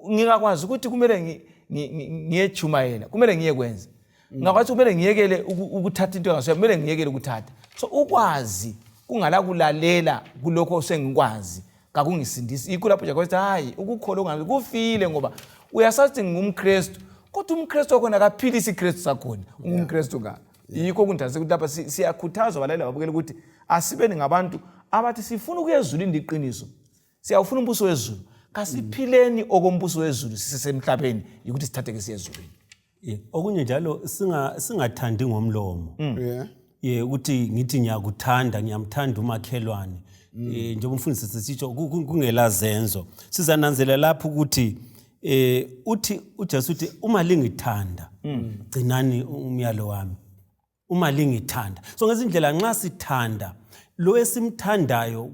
Ngingakwazi ukuthi kumele ngiyechumayela, kumele ngiyekwenza. Ngakwazi kumele ngiyekele ukuthatha into engasoya, kumele ngiyekele ukuthatha. So ukwazi kungala kulalela kulokho osengikwazi kakungisindisi. Ikho lapho nje kwathi hayi ukukholwa ungazi kufile ngoba uyasathi ngumKristu kodwa umKristu wakho akaphilisi iKristu sakhona. UngumKristu ka. Yikho kundase ukuthi lapha siyakhuthazwa abalaleli babukela ukuthi asibeni ngabantu abathi sifuna ukuya ezulwini liqiniso. Siyafuna umbuso wezulu. Kasiphileni okombuso wezulu sisemhlabeni ukuthi sithatheke siye ezulwini. Okunye njalo singathandi ngomlomo. Yeah. Ukuthi ngithi ngiyakuthanda ngiyamthanda umakhelwane. Njengoba umfundisi sisitsho kungela zenzo. Sizananzela lapho ukuthi uthi uJesu uthi uma lingithanda gcinani umyalo wami. Uma lingithanda. So ngezindlela nxa sithanda lo esimthandayo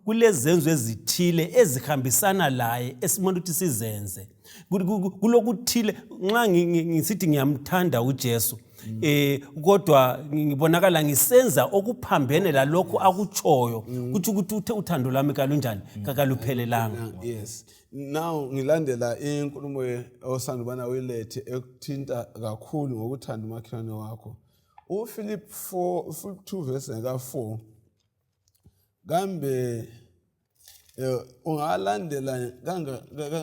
kulezenzo ezithile ezihambisana laye esimona ukuthi sizenze. Kulokuthile nxa ngisithi ngiyamthanda uJesu kodwa ngibonakala ngisenza okuphambene lalokho akutshoyo ukuthi uthando lami kalunjani kakaluphelelanga. Yes. Now ngilandela inkulumo osandubana uyilethe ekuthinta kakhulu ngokuthanda umakhelwane wakho. uPhilip 2 verse 4 kambe ungalandela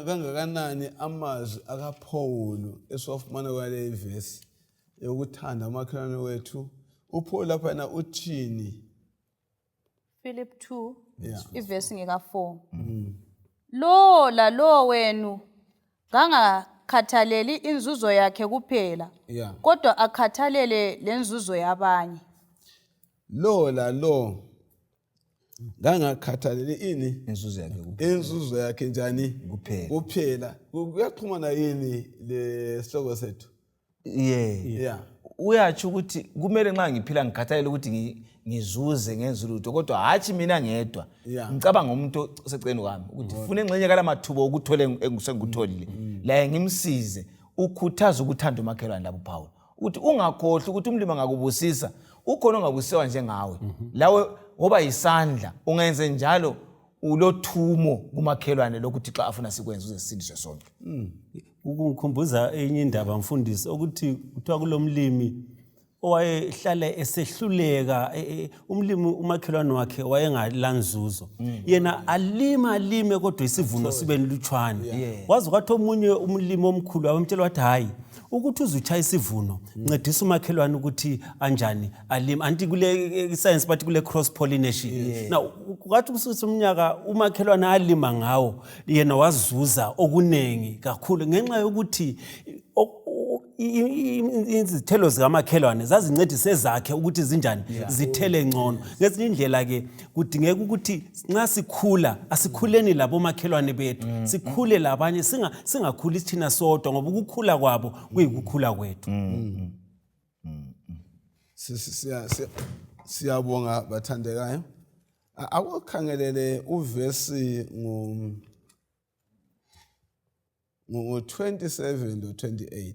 kangakanani amazwi akaPaul esiwafumana kwale verse yokuthanda umakhelwane wethu. uPaul lapha yena uthini? Philip 2 Yeah. ivesi ngeka 4. Lo wenu kangakhathaleli inzuzo yakhe kuphela. Yeah. Kodwa akhathalele lenzuzo yabanye. Lo ngangakhathalele ini inzuzo yakhe inzuzo yakhe njani kuphela. kuyaxhumana yini lesihloko sethu? Yeah. Uyatsho ukuthi kumele nxa ngiphila ngikhathalele ukuthi ngizuze ngenze lutho kodwa hathi mina ngedwa. Ngicabanga umuntu oseceni kwami ukuthi ufune engxenye kala mathubo ukuthola engusengutholile. La ngimsize ukhuthaza ukuthanda umakhelwane lapho Paul. Ukuthi ungakhohle ukuthi umlimi angakubusisa ukhona ongabusiwa njengawe. Lawe ngoba isandla ungenze njalo ulothumo kumakhelwane lokuthi xa afuna sikwenza uze sisindiswe sonke. Ukukhumbuza enye indaba mfundisi ukuthi kuthiwa kulomlimi owayehlala esehluleka umlimi umakhelwane wakhe wayengalanzuzo yena alime kodwa isivuno sibe nilutshwane. Wazi kwathi omunye umlimi omkhulu wamtshela wathi hayi ukuthi uzuchaya isivuno ncedisa umakhelwane ukuthi anjani alime anti kule science bathi kule cross pollination. Now kwathi kusukisa umnyaka umakhelwane alima ngawo yena wazuza okunengi kakhulu ngenxa yokuthi izithelo zikamakhelwane zazincedise zakhe ukuthi zinjani zithele ngcono. Ngezinye indlela ke kudingeka ukuthi nxa sikhula asikhuleni labo makhelwane bethu sikhule labanye singakhuli thina sodwa ngoba ukukhula kwabo kuyikukhula kwethu. Siyabonga bathandekayo. Akukhangelele uvesi ngo 27 no 28.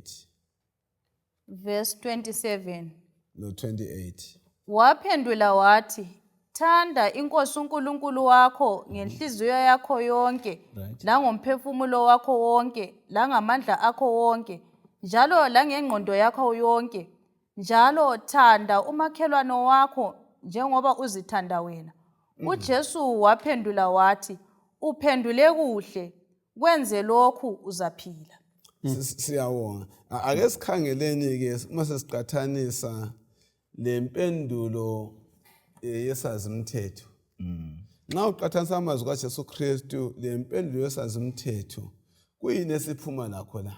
Verse 27. No 28. Waphendula wathi, thanda inkosi uNkulunkulu wakho ngenhliziyo yakho yonke, langomphefumulo wakho wonke, langamandla akho wonke, njalo langengqondo yakho yonke. Njalo thanda umakhelwane wakho njengoba uzithanda wena. UJesu waphendula wathi, uphendule kuhle, kwenze lokhu uzaphila. Siyawonga. Ake sikhangeleni ke mase siqathanisa lempendulo yesazimthetho. Nxa uqathanisa amazwi kaJesu Kristu lempendulo yesazimthetho kuyini esiphuma lakho la?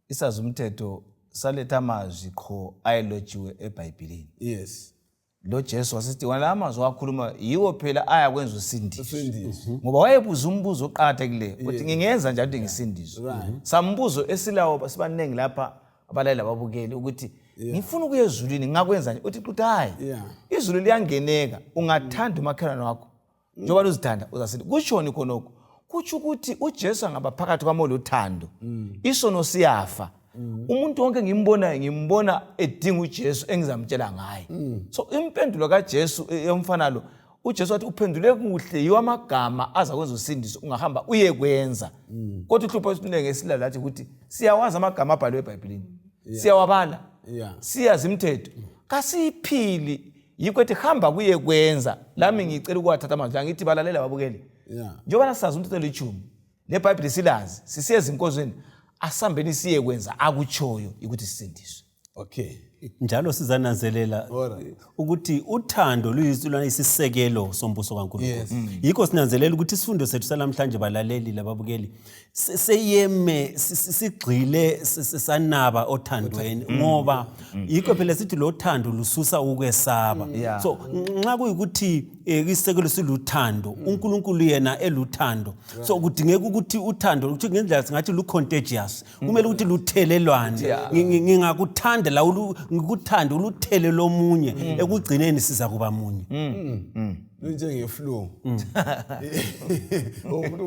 Isazimthetho saletha amazwi kho ayelotshiwe eBhayibhelini. Yes. Lo Jesu wasithi wala amazwi wakhuluma yiwo phela ayakwenza usindiso. Ngoba wayebuza umbuzo oqhakathekileyo ukuthi ngingenza njani ukuthi ngisindiswe. Sambuzo esilawo sibanengi lapha abalaleli ababukeli ukuthi ngifuna ukuya ezulwini ngakwenza nje uthi hayi izulu liyangeneka ungathanda umakhelwane wakho njengoba uzithanda uzasithi kushoni khonoko kuthi ukuthi uJesu angaba phakathi kwamo lothando isono siyafa. Umuntu wonke ngimbona edinga uJesu engizamtshela ngaye. So impendulo kaJesu yomfana lo uJesu wathi uphendule kuhle yiwa amagama aza kwenza usindiso ungahamba uye kwenza. Kodwa uhlupho esinenge esilala lathi ukuthi siyawazi amagama abhalwe eBhayibhelini. Siyawabala. Siyazi imithetho. Kasiphili yikho ethi hamba kuye kwenza. Lami ngicela ukuwathatha amazwi angithi balalela babukeli. Njengoba sazi umthetho lechumi leBhayibheli silazi sisiyeza inkozweni asambeni siye kwenza akutshoyo ukuthi sisindiswe. Okay. Njalo sizananzelela ukuthi uthando luyisona isisekelo sombuso kaNkulunkulu. Yikho sinanzelela ukuthi isifundo sethu salamhlanje balaleli lababukeli seyeme sigxile sanaba othandweni ngoba yikho phela sithi lo thando lususa ukwesaba. So nxa kuyikuthi isisekelo siluthando uNkulunkulu yena eluthando. So kudingeka ukuthi uthando ukuthi ngendlela singathi lu contagious kumele ukuthi luthelelwane. Ngingakuthanda la ngikuthanda uluthele lomunye ekugcineni siza kuba munye. Njenge flu.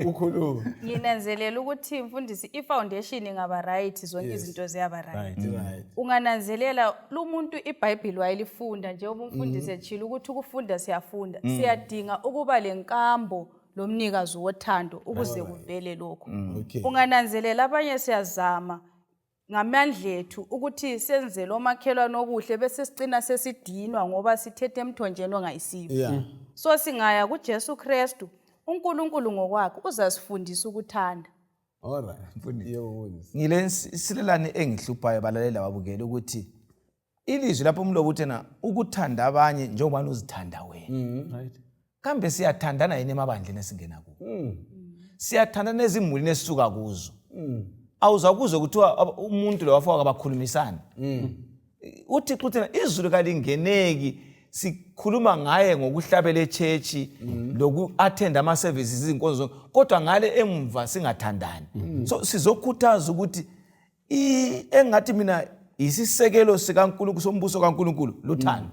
Ukukhuluma. Nginanzelela ukuthi mfundisi ifoundation ingaba right zonke izinto ziyaba right. Ungananzelela lumuntu iBhayibheli wayilifunda njengoba umfundisi echila ukuthi ukufunda siyafunda. Siyadinga ukuba lenkambo lomnikazi wothando ukuze kuvele lokho. Ungananzelela abanye siyazama ngamandla ethu ukuthi senze lo makhelwane okuhle bese sicina sesidinwa ngoba sithethe emthonjeni ongayisibo. So singaya kuJesu Kristu uNkulunkulu ngokwakhe uzasifundisa ukuthanda. Alright. Ngile silelane engihluphayo balalela babukeli ukuthi ilizwi lapho umlobo uthena ukuthanda abanye njengoba uzithanda wena. Right. Kambe siyathandana yini emabandleni esingena kuwo? Siyathandana ezimulini esisuka kuzo. Awuzakuzwe kuthiwa umuntu lo wafaka abakhulumisana. Uthi uthena izulu kalingeneki sikhuluma ngaye ngokuhlabela eChurch loku-attend ama-services izinkonzo zonke kodwa ngale emva singathandani. So sizokhuthaza ukuthi engathi mina isisekelo sikaNkulunkulu sombuso kaNkulunkulu lothando.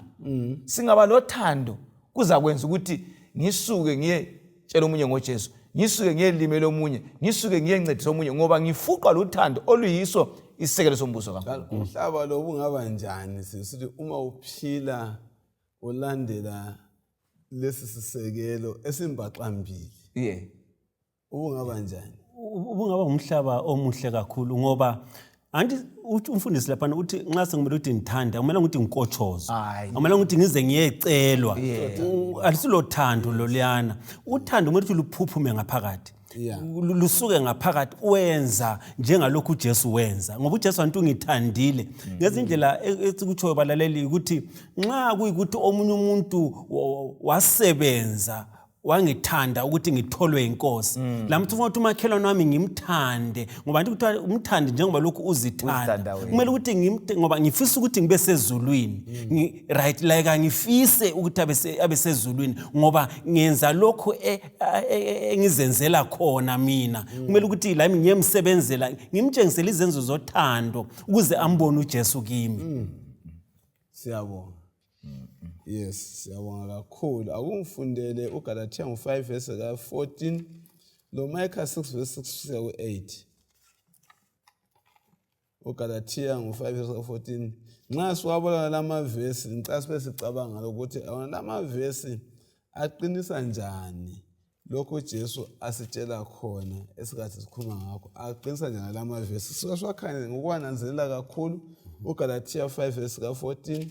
Singaba lothando kuza kwenza ukuthi ngisuke ngiye tshela omunye ngoJesu, ngisuke ngiyelimela omunye, ngisuke ngiyencedisa omunye ngoba ngifuqa lothando oluyiso isisekelo sombuso kaNkulunkulu. Umhlaba lo ungaba njani sisithi uma uphila ulandela lesi sisekelo esimbaxambili? Ungaba njani? Ubungaba umhlaba omuhle kakhulu ngoba anti umfundisi lapha uthi nxa sengimele ukuthi ngithanda kumele ukuthi ngikotshozo, kumele ukuthi ngize ngiyecelwa. Alisilo loliyana. Uthando kumele ukuthi luphuphume ngaphakathi. Lusuke ngaphakathi wenza njengalokhu uJesu wenza ngoba uJesu antu ngithandile ngezindlela esikutshoyo balaleli ukuthi nxa kuyikuthi omunye umuntu wasebenza wangithanda ukuthi ngitholwe inkosi lami ufuna ukuthi umakhelwane wami ngimthande ngoba anti umthande njengoba lokhu uzithanda kumele ukuthi ngoba ngifisa ukuthi ngibe sezulwini right like angifise ukuthi abe sezulwini ngoba ngenza lokho engizenzela khona mina kumele ukuthi lami ngiyemsebenzela ngimtshengisele izenzo zothando ukuze ambone uJesu kimi. Siyabonga. Yes, siyabonga kakhulu. Akungifundele uGalatia 5 verse 14 lo Micah 6 verse 6 kuya ku8. uGalatia 5 verse 14 nxa siwabona lama verse ngicela sibe sicabanga ukuthi lama verse aqinisa njani lokho uJesu asitshela khona esikathi sikhuluma ngakho. Aqinisa njani lama verse siwakhanye ngokwananzelela kakhulu uGalatia 5 verse 14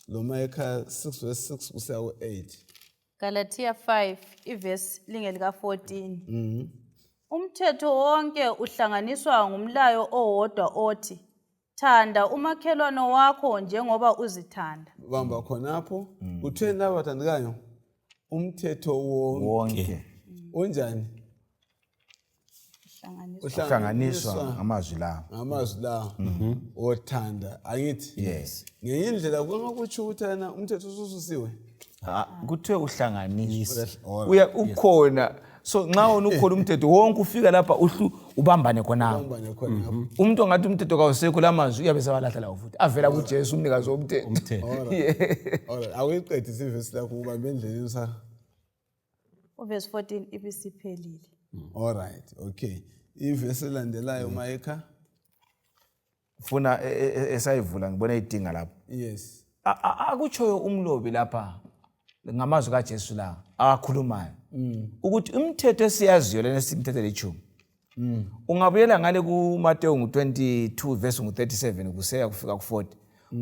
lo Micah 6 verse 6 kusiya ku8. Galatia 5 iverse lingelika 14. Umthetho wonke uhlanganiswa ngumlayo owodwa othi thanda umakhelwane wakho njengoba uzithanda. Bamba khonapho utheni laba bathandekayo umthetho wonke onjani? Uhlanganiswa ngamazwi lawo. Othanda angithi? Yes. Ngenye indlela kungakutsho ukuthi umthetho ususiwe. Kuthiwe uhlanganiswa. Ukhona. So nxa ukhona umthetho wonke ufika lapha ubambane khonapho. Umuntu ongathi umthetho kawusekho lamazwi uyabe sebalahla lawo futhi. Avela kuJesu umnikazi womthetho. Alright. Awuyiqedisa ivesi lakho ubambe endleleni sa. Verse 14 ibisiphelile. All right, okay. Ivesi elandelayo Micah funa esayivula ngibona idinga lapho. Yes. Akutshoyo umlobi lapha ngamazwi kaJesu la akhulumayo ukuthi umthetho esiyaziyo lena simthetho le10. Ungabuyela ngale kuMateyu 22 verse 37 kuseya kufika ku40.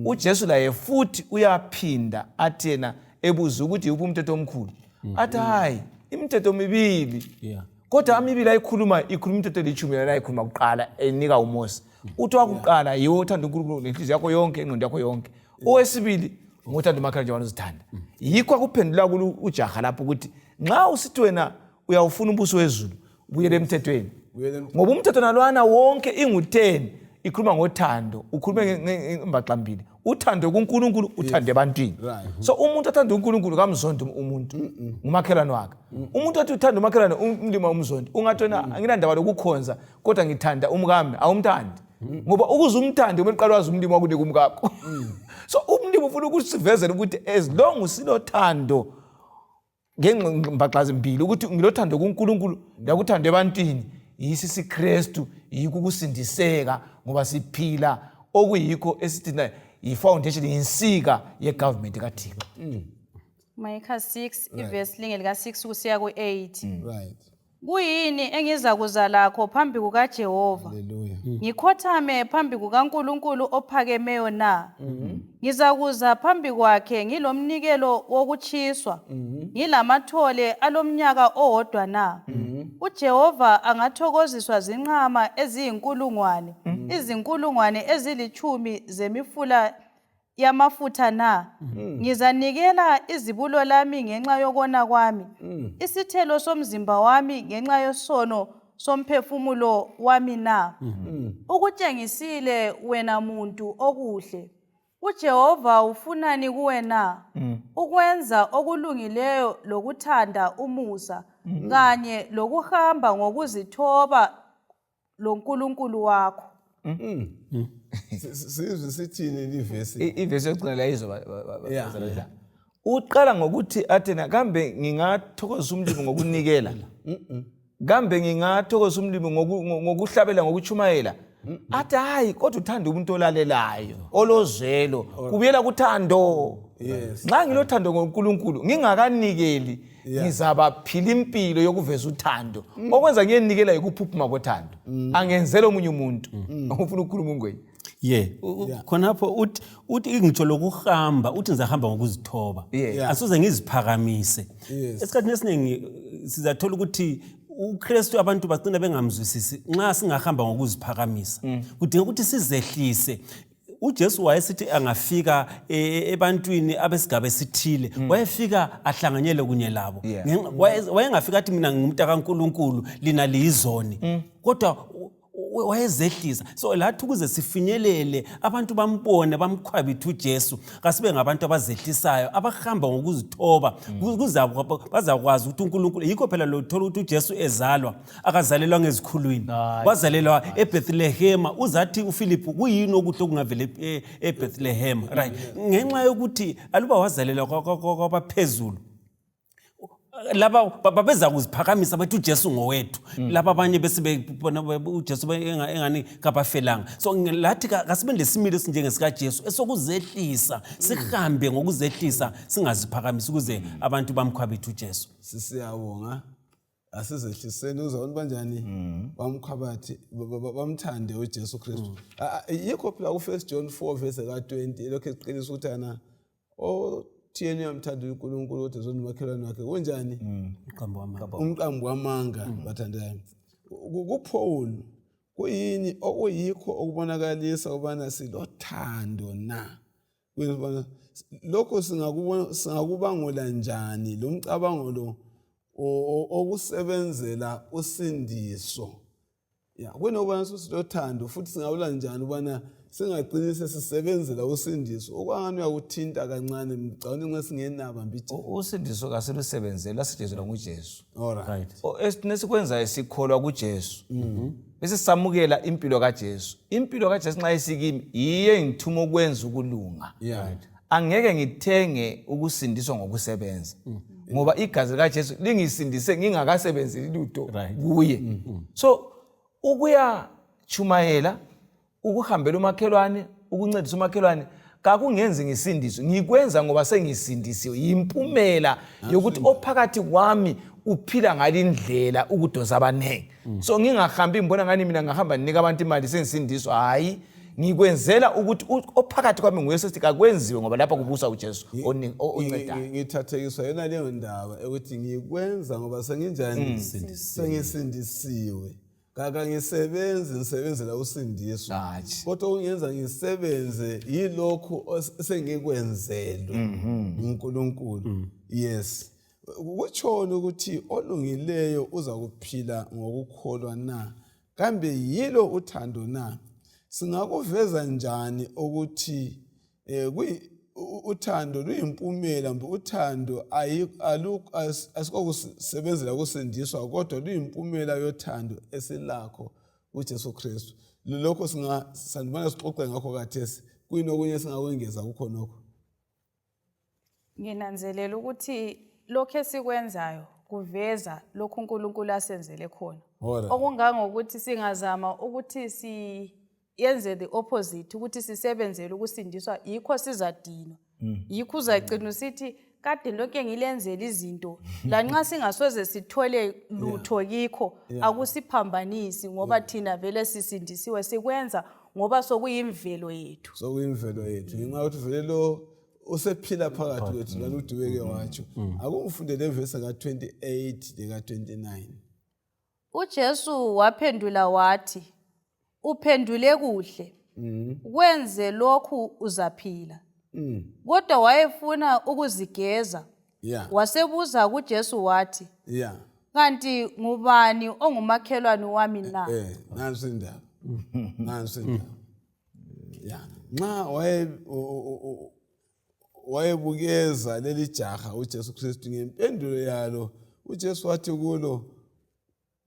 uJesu la futhi uyaphinda athi yena ebuza ukuthi uphi umthetho omkhulu. Athi hayi imithetho mibili. Kodwa amibili ayikhuluma imithetho le10 la ikhuluma kuqala enika uMose. Uthi wakuqala yiwo uthanda uNkulunkulu ngenhliziyo yakho yonke ingqondo yakho yonke. Owesibili ngothanda umakhelwane njengoba uzithanda. Yikho akuphendula kulo ujaha lapho ukuthi nxa usithi wena uyawufuna umbuso wezulu ubuyele emthethweni. Ngoba umthetho nalwana wonke ingu10 ikhuluma ngothando, ukhuluma ngembaxambili. Uthando kuNkulunkulu uthande ebantwini. So umuntu athanda uNkulunkulu kamzondo umuntu umakhelwane wakhe. Umuntu athi uthanda umakhelwane umlima umzondo ungathona anginandaba lokukhonza kodwa ngithanda umkami awumthandi. Ngoba ukuze umthande kumele uqale wazi umlimi wakunika umkakho. So umlimi ufuna ukusivezela ukuthi as long usilothando ngembaxambili ukuthi ngilothando kuNkulunkulu ndiyakuthanda ebantwini yisi siKristu yikho ukusindiseka ngoba siphila okuyikho esithi na ifoundation insika yegovernment kaThixo. Micah 6 iverse lingelika 6 kusiya ku8. Right. Kuyini engiza kuza lakho phambi kukaJehova? Hallelujah. Ngikhothame phambi kukaNkulunkulu ophakemeyo na? Ngizakuza phambi kwakhe ngilomnikelo wokuchiswa, ngilamathole alomnyaka owodwa na? uJehova angathokoziswa zinqama eziyinkulungwane, izinkulungwane ezili10 zemifula yamafutha na? Ngizanikela izibulo lami ngenxa yokona kwami, isithelo somzimba wami ngenxa yesono somphefumulo wami na? Ukutshengisile wena muntu okuhle, uJehova ufunani kuwe na? Ukwenza okulungileyo lokuthanda umusa kanye lokuhamba ngokuzithoba loNkulunkulu wakho. Sizwe sithini livesi? Ivesi yokugcina la izo uqala ngokuthi athena kambe ngingathokoza umlimi ngokunikela. Kambe ngingathokoza umlimi ngokuhlabela ngokuchumayela. Athi hayi kodwa uthanda umuntu olalelayo, olozwelo, kubuyela kuthando. Nxa ngilothando ngoNkulunkulu ngingakanikeli ngizabaphila impilo yokuveza uthando. Okwenza ngiyenikela ukuphuphuma kothando. Angenzela omunye umuntu. Ufuna ukukhuluma ngweni. Khonapho uthi ngitsho lokuhamba uthi ngizahamba ngokuzithoba. Asuze ngiziphakamise. Esikhathini esiningi sizathola ukuthi uKristu abantu bagcina bengamzwisisi nxa singahamba ngokuziphakamisa. Kudinga ukuthi sizehlise. uJesu wayesithi angafika ebantwini abesigaba esithile wayefika ahlanganyele kunye labo wayengafika athi mina ngumuntu kaNkulunkulu lina liyizoni kodwa wayezehlisa so lathi ukuze sifinyelele abantu bambone bamkhwabitha uJesu kasibe ngabantu abazehlisayo abahamba ngokuzithoba bazakwazi ukuthi uNkulunkulu yikho phela lo thola ukuthi uJesu ezalwa akazalelwa ngezikhulwini wazalelwa eBethlehem uzathi uPhilip kuyini okuhle okungavele eBethlehem right ngenxa yokuthi aluba wazalelwa kwabaphezulu laba babeza kuziphakamisa bathi uJesu ngowethu laba abanye bese bebona uJesu engani kabafelanga so lathi kasibe lesimilo esinjengesika Jesu esokuzehlisa sihambe ngokuzehlisa singaziphakamisa ukuze abantu bamkhwabitha uJesu sisiyabonga asizehliseni uzabona banjani bamkhwabathi bamthande uJesu Kristu yikho phela ku1 John 4 verse ka20 lokho esiqinisa ukuthi ana thiyeni yamthanda uNkulunkulu uthi zona umakhelwane wakhe kunjani umqambo wamanga bathandayo kuPaul kuyini okuyikho okubonakalisa ubana silothando na kuyibona lokho singakubangula njani lo mcabango lo okusebenzela usindiso kunobana silothando futhi singawula njani ubana singaqinise sisebenzela usindiso okwangani uyakuthinta kancane ngicabanga nxa singenaba mbithi usindiso kaselusebenzela sijezelwa nguJesu alright esikwenza isikholwa kuJesu bese samukela impilo kaJesu nxa isikimi yiye ngithuma ukwenza ukulunga angeke ngithenge ukusindiswa ngokusebenza ngoba igazi likaJesu lingisindise ngingakasebenzeli lutho kuye so ukuya chumayela ukuhambela umakhelwane ukuncedisa umakhelwane kakungenzi ngisindiswe ngikwenza ngoba sengisindisiwe yimpumela yokuthi ophakathi kwami uphila ngalindlela ukudosa abanenge so ngingahambi ngibona ngani mina ngahamba ninika abantu imali sengisindiswa hayi ngikwenzela ukuthi ophakathi kwami nguye sithi akwenziwe ngoba lapha kubusa uJesu oncedayo ngithathekiswa yena leyo ndaba ukuthi ngikwenza ngoba senginjani sengisindisiwe ngisebenzela usindiso kodwa ungenza ngisebenze yilokho sengikwenzelwe uNkulunkulu yes kuchona ukuthi olungileyo uza kuphila ngokukholwa na kambe yilo uthando na singakuveza njani ukuthi uthando luyimpumela mbe uthando asikokusebenzela kusindiswa kodwa luyimpumela yothando esilakho uJesu Kristu lokho sanibona sixoxe ngakho kathesi kuyini okunye singakwengeza kukhonokho nginanzelela ukuthi lokho esikwenzayo kuveza lokho uNkulunkulu asenzele khona okungangokuthi singazama ukuthi yenze the opposite ukuthi sisebenzele ukusindiswa yikho sizadinwa yikho uzagcina usithi kade lonke ngilenzela izinto la nxa singasoze sithole lutho kikho akusiphambanisi ngoba thina vele sisindisiwe sikwenza ngoba sokuyimvelo yethu ngenxa ukuthi vele lo usephila phakathi kwethu laludiweke watsho akumfunde le verse ka28 leka 29 uJesu waphendula wathi uphendule kuhle wenze lokhu uzaphila kodwa wayefuna ukuzigeza wasebuza kuJesu wathi kanti ngubani ongumakhelwane wami na nansi indaba ya nxa wayebukeza leli jaha uJesu Kristu ngempendulo yalo uJesu wathi kulo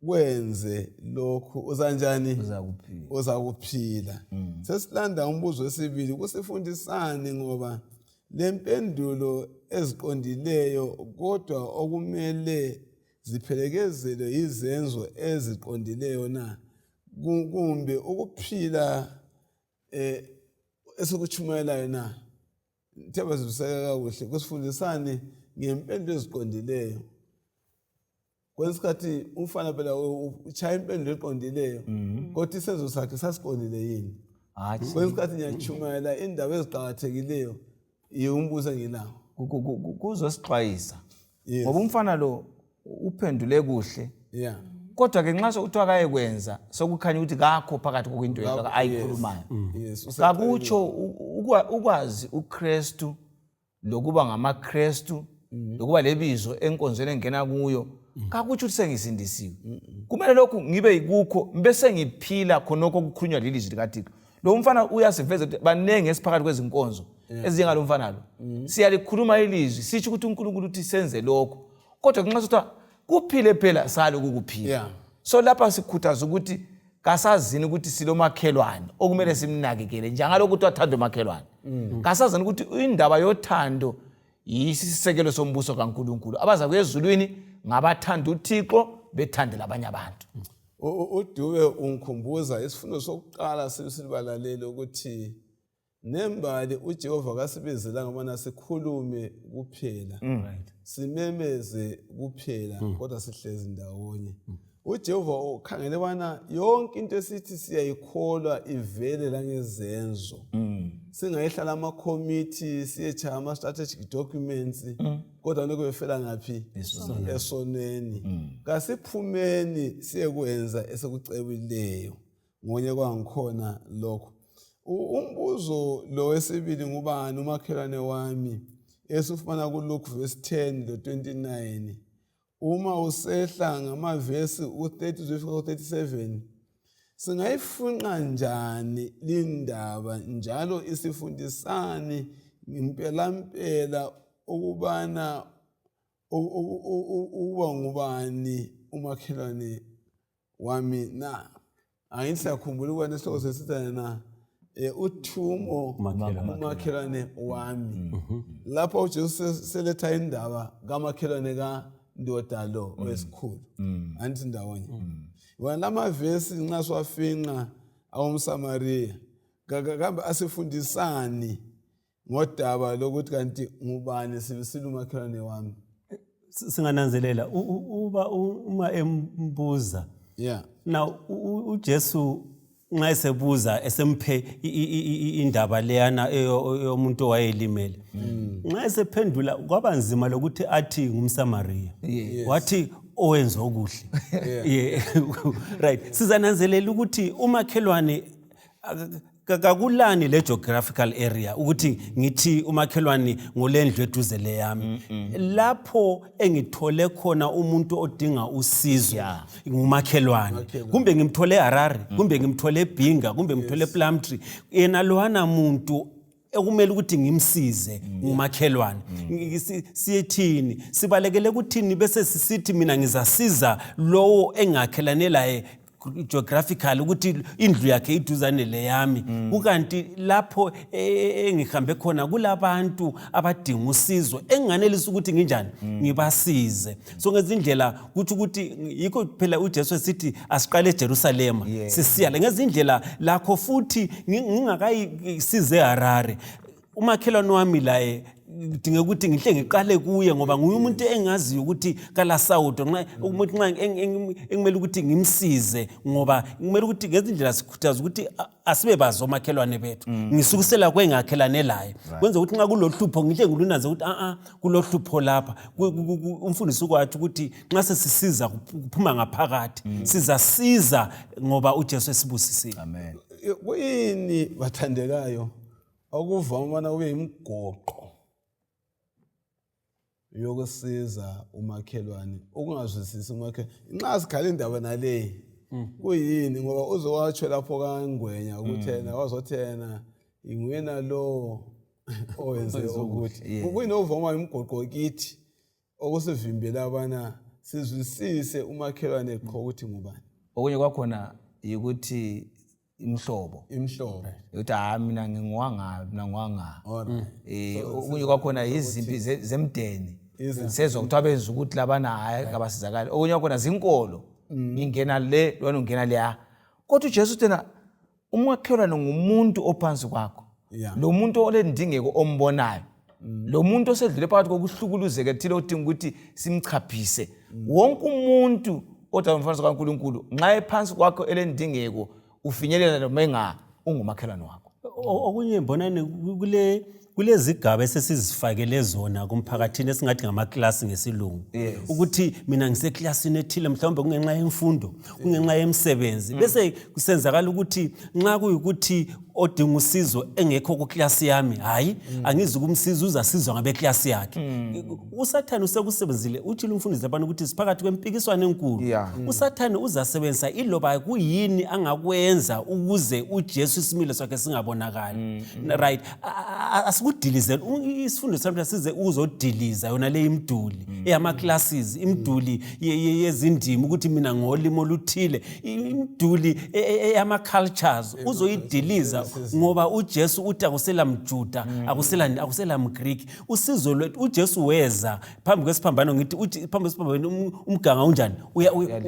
kwenze lokhu uzanjani uzakuphila. Sesilanda umbuzo wesibili kusifundisani ngoba lempendulo eziqondileyo kodwa okumele ziphelekezelwe izenzo eziqondileyo na kumbe ukuphila esikuchumayelayo na. Themba sibuseka kakuhle kusifundisani ngempendulo eziqondileyo. Kwesikhathi umfana phela uchaya impendulo eqondileyo kodwa isenzo sakhe sasiqondile yini? Kwesikhathi ngiyachumayela indaba eziqhakathekileyo umbuzo engilawo kuzosixwayisa ngoba umfana lo uphendule kuhle yeah kodwa ke nxa sokuthiwa kayekwenza sokukhanya ukuthi kakho phakathi kokwinto yakhe ayikhulumayo. Kakutsho ukwazi uKristu lokuba ngamaKristu lokuba lebizo enkonzweni engena kuyo kakutsho ukuthi sengisindisiwe. Kumele lokhu ngibe yikukho bese ngiphila khonokho okukhulunywa lelizwi likaThixo. Lo mfana uyasiveza ukuthi banenge esiphakathi kwezinkonzo ezingalo mfana lo siyalikhuluma ilizwi sithi ukuthi uNkulunkulu uthi senze lokho kodwa nxa sotha kuphile phela salo kukuphila. So lapha sikhuthaza ukuthi kasazini ukuthi silomakhelwane okumele simnakekele njengalokho ukuthi wathanda umakhelwane. Kasazini ukuthi indaba yothando yisisekelo sombuso kaNkulunkulu. Abaza kwezulwini ngabathanda uThixo bethandela abanye abantu. uDube ungikhumbuza isifundo sokuqala silibalalele ukuthi nembali uJehova kasibizela ngomana sikhulume kuphela simemeze kuphela kodwa sihlezi ndawonye. uJehova ukhangele bana yonke into esithi siyayikholwa ivele la ngezenzo. Singayihlala ama committee siyechaya ama strategic documents kodwa lokho befela ngaphi esoneni. Kasiphumeni siyekwenza esekucebileyo ngonye kwangikhona lokho. Umbuzo lo wesibili ngubani umakhelwane wami esifana ku Luke verse 10 lo 29 uma usehla ngamavesi u30 ku37 singayifunqa njani lindaba njalo isifundisani impela ukubana uba ngubani umakhelwane wami na. Angithi siyakhumbula ukubana isihloko sesithana na Uthumo umakhelwane wami. Lapho uJesu seletha indaba kamakhelwane kaNdoda lo owesikhulu anti ndawonye. Wena lamavesi nxa siwafinqa awumSamariya kambe asifundisani ngodaba lokuthi kanti ngubani sibisile umakhelwane wami. Singananzelela uma embuza now uJesu nxa esebuza esemphe indaba leyana yomuntu owayelimele nxa esephendula kwaba nzima lokuthi athi ngumSamariya wathi owenza okuhle. Right, sizananzelela ukuthi umakhelwane kakulani le geographical area ukuthi ngithi umakhelwane ngolendlu eduze leyami. Lapho engithole khona umuntu odinga usizo ngumakhelwane. Kumbe ngimthole eHarare, kumbe ngimthole eBhinga, kumbe ngimthole ePlumtree, yena lowana muntu ekumele ukuthi ngimsize ngumakhelwane. Siyethini sibalekele ukuthini bese sisithi mina ngizasiza lowo engakhelane laye geographical ukuthi indlu yakhe iduzane leyami. Kukanti lapho engihambe khona kulabantu abadinga usizo enganelisa ukuthi nginjani ngibasize. So ngezindlela kuthi ukuthi yikho phela uJesu esithi asiqale eJerusalema sisiya ngezindlela lakho futhi ngingakayisize eHarare umakhelwane wami laye dinga ukuthi ngihle ngiqale kuye ngoba nguye umuntu engaziyo ukuthi kala sawudo nxa umuntu nxa engimele ukuthi ngimsize ngoba ngimele ukuthi ngezindlela sikhuthaza ukuthi asibe bazo makhelwane bethu ngisukusela kwengakhelane laye kwenza ukuthi nxa kulohlupho ngihle ngilunanze ukuthi kulohlupho lapha umfundisi ukwathi ukuthi nxa sesisiza kuphuma ngaphakathi sizasiza ngoba uJesu esibusisile. Amen. Kuyini bathandekayo okuvama kube imigoqo yokusiza umakhelwane ukungazwisisi umakhelwane nxa sikhala indaba naleyi kuyini ngoba uzowatsho lapho kangwenya ukuthi yena wazothena ingwena lo owenze ukuthi kuyinovoma imgoqo kithi okusivimbela abana sizwisise umakhelwane qho ukuthi ngubani. Okunye kwakhona ukuthi imhlobo ukuthi mina ngingwanga okunye kwakhona izimpi zemdeni sezwa kuthiwa benza ukuthi labana hayi kabasizakala. Okunye kwakhona zinkolo ingena le lona ungena leya. Kodwa uJesu tena umakhelwane ngumuntu ophansi kwakho, lo muntu olendingeko ombonayo, lo muntu osedlule phakathi kokuhlukuluzeka thile odinga ukuthi simchaphise. Wonke umuntu odwa umfana kaNkulunkulu nxa ephansi kwakho elendingeko ufinyelela noma ungumakhelwane wakho. Okunye mbonani kulezigaba esesizifakele zona kumphakathini esingathi ngamaklasi ngesilungu, ukuthi mina ngiseklasini ethile mhlawumbe kungenxa yemfundo, kungenxa yemsebenzi, bese kusenzakala ukuthi nxa kuyikuthi odinga usizo engekho kuklasi yami, hayi angizi ukumsiza, uzasizwa ngabeklasi yakhe. Usathane usekusebenzile utshilo umfundisi abantu ukuthi siphakathi kwempikiswano enkulu. Usathane uzasebenzisa iloba kuyini angakwenza ukuze uJesu isimilo sakhe singabonakali. Right, asikudilize isifundo sami size uzodiliza yona le imduli eyama classes, imduli yezindimi ukuthi mina ngolimo oluthile, imduli eyama cultures uzoyidiliza ngoba uJesu uthi akusela mJuda, akusela mGreek. Usizo lwethu uJesu weza phambi kwesiphambano, ngithi uthi phambi kwesiphambano umganga unjani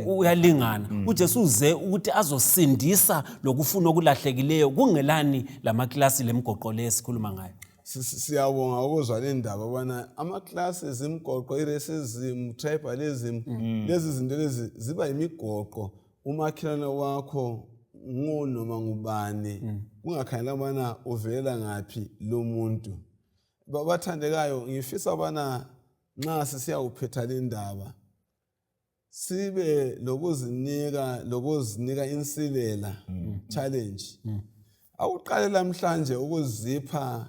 uyalingana. UJesu uze ukuthi azosindisa lokufuna okulahlekileyo. Kungelani lamaklasi lemgoqo lesikhuluma ngayo. Siyabonga ukuzwa le ndaba bona ama-classes imgoqo, i-racism, tribalism, lezi zinto lezi ziba imigoqo. Umakhelwane wakho noma ngubani kungakhangelanga bana uvela ngaphi lo muntu. Babathandekayo, ngifisa bana nxa sisiyawuphetha le ndaba sibe lokuzinika insilela, challenge. Awuqale namhlanje ukuzipha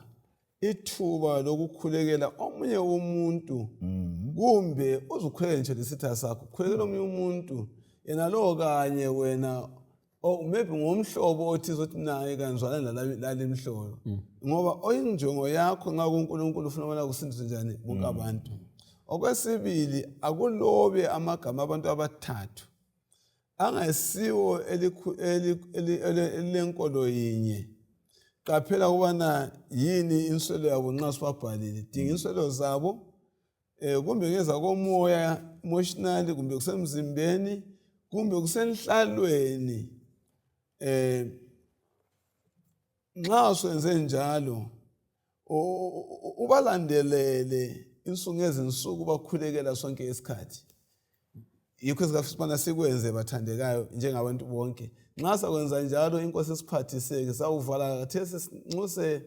ithuba lokukhulekela omunye umuntu, kumbe uzukhulekela nje lesitha sakho, khulekela omunye umuntu yena lo kanye wena maybe ngomhlobo othi uzothi naye kanjwana lale mhlobo, ngoba oyinjongo yakho nxa kuNkulunkulu ufuna bona kusindiswe njani bonke abantu. Okwesibili, akulobe amagama abantu abathathu angasiwo elenkolo yinye. Qaphela ukubana yini inswelo yabo nxa sibabhalile, dinga inswelo zabo kumbe ngeza komoya emotionally, kumbe kusemzimbeni, kumbe kusenhlalweni. Nxa senze njalo ubalandelele insuku ngezinsuku bakhulekela sonke isikhathi. Yikho sikafisana sikwenze bathandekayo njengabantu bonke. Nxa sakwenza njalo inkosi esiphathiseke sawuvala kathesi sinxuse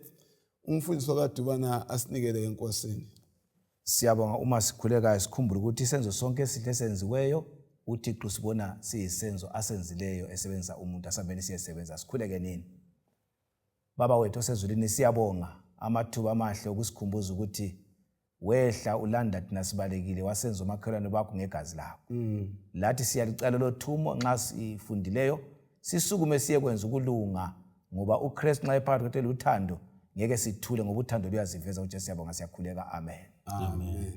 umfundisi wakadubana asinikele enkosini. Siyabonga uma sikhulekayo sikhumbule ukuthi isenzo sonke esihle esenziweyo uThixo sibona siyisenzo asenzileyo esebenzisa umuntu asambeni siyesebenza. Sikhuleke nini? Baba wethu osezulwini, siyabonga amathuba amahle okusikhumbuza ukuthi wehla ulanda thina sibalekile wasenza umakhelwane bakho ngegazi lakho. Lathi siyalicala lothumo nxa sifundileyo sisukume siye kwenza ukulunga, ngoba uKristu nxa ephakathi kwethu uthando ngeke sithule ngoba uthando luyaziveza. uJesu siyabonga, siyakhuleka. Amen. Amen.